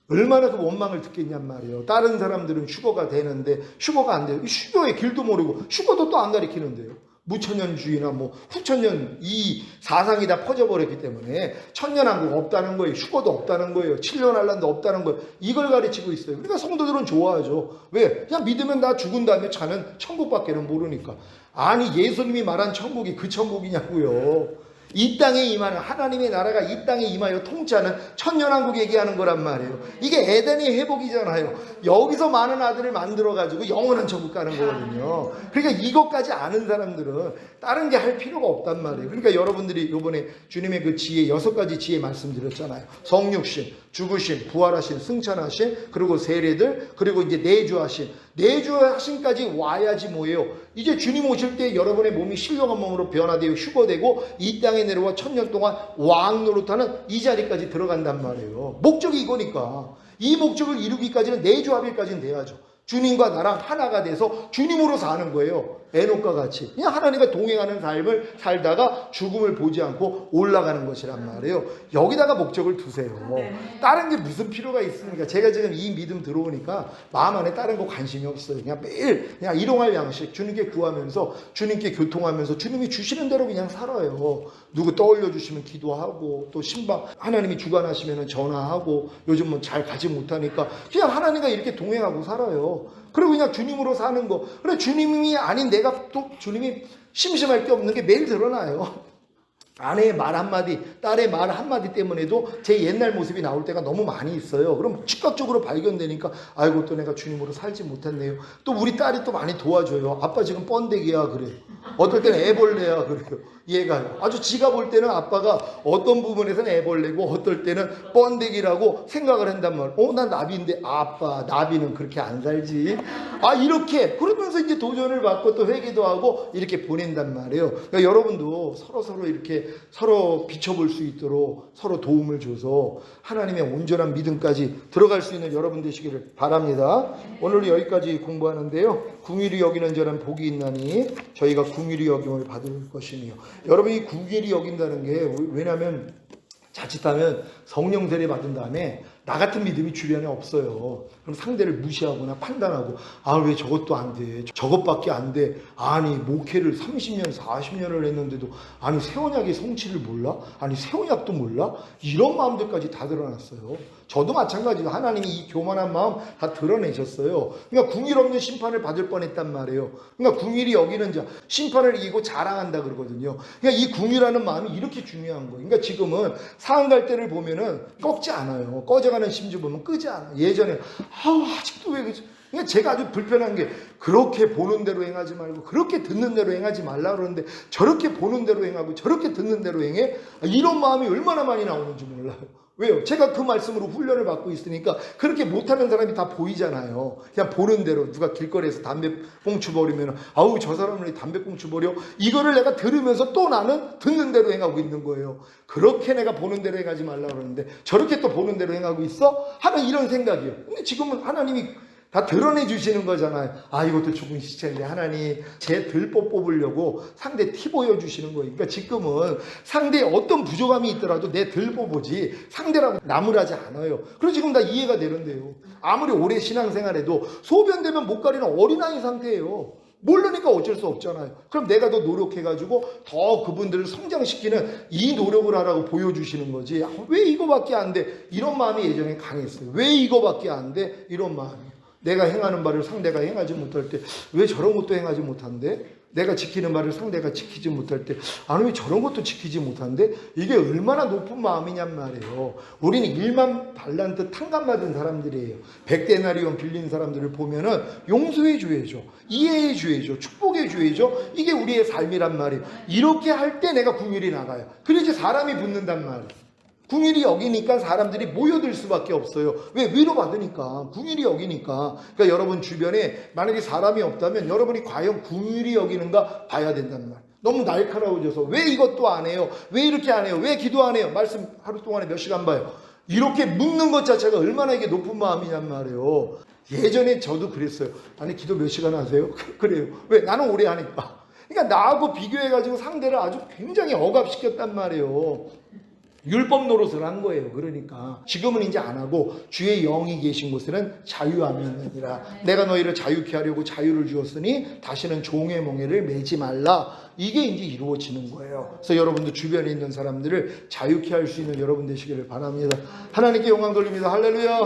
얼마나 그 원망을 듣겠냔 말이에요. 다른 사람들은 휴거가 되는데 휴거가 안 돼요. 휴거의 길도 모르고 휴거도 또 안 가르치는데요. 무천년주의나 뭐 후천년 이 사상이 다 퍼져버렸기 때문에 천년왕국 없다는 거예요. 휴거도 없다는 거예요. 7년 한란도 없다는 거예요. 이걸 가르치고 있어요. 그러니까 성도들은 좋아하죠. 왜? 그냥 믿으면 나 죽은 다음에 차는 천국밖에는 모르니까. 아니 예수님이 말한 천국이 그 천국이냐고요. 이 땅에 임하는 하나님의 나라가 이 땅에 임하여 통치하는 천년왕국 얘기하는 거란 말이에요. 이게 에덴의 회복이잖아요. 여기서 많은 아들을 만들어가지고 영원한 천국 가는 거거든요. 그러니까 이것까지 아는 사람들은 다른 게 할 필요가 없단 말이에요. 그러니까 여러분들이 이번에 주님의 그 지혜 6가지 지혜 말씀드렸잖아요. 성육신, 죽으신, 부활하신, 승천하신, 그리고 세례들, 그리고 이제 내주하신. 내주하신까지 와야지 뭐예요? 이제 주님 오실 때 여러분의 몸이 신령한 몸으로 변화되어 휴거되고 이 땅에 내려와 1000년 동안 왕 노릇하는 이 자리까지 들어간단 말이에요. 목적이 이거니까. 이 목적을 이루기까지는 내주합일까지는 돼야죠. 주님과 나랑 하나가 돼서 주님으로 사는 거예요. 에녹과 같이 그냥 하나님과 동행하는 삶을 살다가 죽음을 보지 않고 올라가는 것이란 말이에요. 여기다가 목적을 두세요. 다른 게 무슨 필요가 있습니까? 제가 지금 이 믿음 들어오니까 마음 안에 다른 거 관심이 없어요. 그냥 매일 그냥 일용할 양식 주님께 구하면서 주님께 교통하면서 주님이 주시는 대로 그냥 살아요. 누구 떠올려 주시면 기도하고 또 신방 하나님이 주관하시면 전화하고 요즘 뭐 잘 가지 못하니까 그냥 하나님과 이렇게 동행하고 살아요. 그리고 그냥 주님으로 사는 거. 그래 주님이 아닌 내가 또 주님이 심심할 게 없는 게 매일 드러나요. 아내의 말 한마디, 딸의 말 한마디 때문에도 제 옛날 모습이 나올 때가 너무 많이 있어요. 그럼 즉각적으로 발견되니까 아이고 또 내가 주님으로 살지 못했네요. 또 우리 딸이 또 많이 도와줘요. 아빠 지금 번데기야 그래. 어떨 때는 애벌레야 그래요. 얘가요. 아주 지가 볼 때는 아빠가 어떤 부분에서는 애벌레고 어떨 때는 번데기라고 생각을 한단 말이에요. 난 나비인데 아빠 나비는 그렇게 안 살지. 이렇게 그러면서 이제 도전을 받고 또 회개도 하고 이렇게 보낸단 말이에요. 그러니까 여러분도 서로 이렇게 서로 비춰볼 수 있도록 서로 도움을 줘서 하나님의 온전한 믿음까지 들어갈 수 있는 여러분 되시기를 바랍니다. 오늘 여기까지 공부하는데요. 궁일이 여기는 자는 복이 있나니 저희가 궁일이 여김을 받을 것이니요. 여러분이 궁일이 여긴다는 게 왜냐하면 자칫하면 성령 세례 받은 다음에 나 같은 믿음이 주변에 없어요. 그럼 상대를 무시하거나 판단하고 왜 저것도 안 돼. 저것밖에 안 돼. 아니 목회를 30년 40년을 했는데도 아니 새 언약의 성취를 몰라? 아니 새 언약도 몰라? 이런 마음들까지 다 드러났어요. 저도 마찬가지로 하나님이 이 교만한 마음 다 드러내셨어요. 그러니까 궁일 없는 심판을 받을 뻔했단 말이에요. 그러니까 궁일이 여기는 자 심판을 이기고 자랑한다 그러거든요. 그러니까 이 궁일하는 마음이 이렇게 중요한 거예요. 그러니까 지금은 상한 갈 때를 보면은 꺾지 않아요. 꺼져가는 심지 보면 끄지 않아요. 예전에 아직도 왜 그러지? 그러니까 제가 아주 불편한 게 그렇게 보는 대로 행하지 말고 그렇게 듣는 대로 행하지 말라 그러는데 저렇게 보는 대로 행하고 저렇게 듣는 대로 행해? 이런 마음이 얼마나 많이 나오는지 몰라요. 왜요? 제가 그 말씀으로 훈련을 받고 있으니까 그렇게 못하는 사람이 다 보이잖아요. 그냥 보는 대로 누가 길거리에서 담배 꽁초 버리면 저 사람은 왜 담배 꽁초 버려? 이거를 내가 들으면서 또 나는 듣는 대로 행하고 있는 거예요. 그렇게 내가 보는 대로 행하지 말라 그러는데 저렇게 또 보는 대로 행하고 있어? 하면 이런 생각이에요. 근데 지금은 하나님이 다 드러내 주시는 거잖아요. 이것도 죽은 시체인데 하나님 제 들보 뽑으려고 상대 티 보여주시는 거예요. 그러니까 지금은 상대에 어떤 부족함이 있더라도 내 들보 보지 상대라고 나무라지 않아요. 그래서 지금 다 이해가 되는데요. 아무리 오래 신앙생활해도 소변되면 못 가리는 어린아이 상태예요. 모르니까 어쩔 수 없잖아요. 그럼 내가 더 노력해가지고 더 그분들을 성장시키는 이 노력을 하라고 보여주시는 거지. 왜 이거밖에 안 돼? 이런 마음이 예전에 강했어요. 왜 이거밖에 안 돼? 이런 마음이. 내가 행하는 바를 상대가 행하지 못할 때 왜 저런 것도 행하지 못한대? 내가 지키는 바를 상대가 지키지 못할 때 왜 저런 것도 지키지 못한대? 이게 얼마나 높은 마음이냔 말이에요. 우리는 1만 달란트 탕감받은 사람들이에요. 100데나리온 빌린 사람들을 보면은 용서해 줘야죠. 이해해 줘야죠. 축복해 줘야죠. 이게 우리의 삶이란 말이에요. 이렇게 할 때 내가 궁일이 나가요. 그래야지 사람이 붙는단 말이에요. 궁일이 여기니까 사람들이 모여들 수밖에 없어요. 왜? 위로받으니까. 궁일이 여기니까. 그러니까 여러분 주변에 만약에 사람이 없다면 여러분이 과연 궁일이 여기는가 봐야 된다는 말. 너무 날카로워져서 왜 이것도 안 해요? 왜 이렇게 안 해요? 왜 기도 안 해요? 말씀 하루 동안에 몇 시간 봐요? 이렇게 묻는 것 자체가 얼마나 이게 높은 마음이냔 말이에요. 예전에 저도 그랬어요. 아니 기도 몇 시간 하세요? 그래요. 왜? 나는 오래 하니까. 그러니까 나하고 비교해가지고 상대를 아주 굉장히 억압시켰단 말이에요. 율법 노릇을 한 거예요. 그러니까 지금은 이제 안 하고 주의 영이 계신 곳에는 자유함이 있느니라. 내가 너희를 자유케 하려고 자유를 주었으니 다시는 종의 멍에를 매지 말라. 이게 이제 이루어지는 거예요. 그래서 여러분도 주변에 있는 사람들을 자유케 할 수 있는 여러분 되시기를 바랍니다. 하나님께 영광 돌립니다. 할렐루야.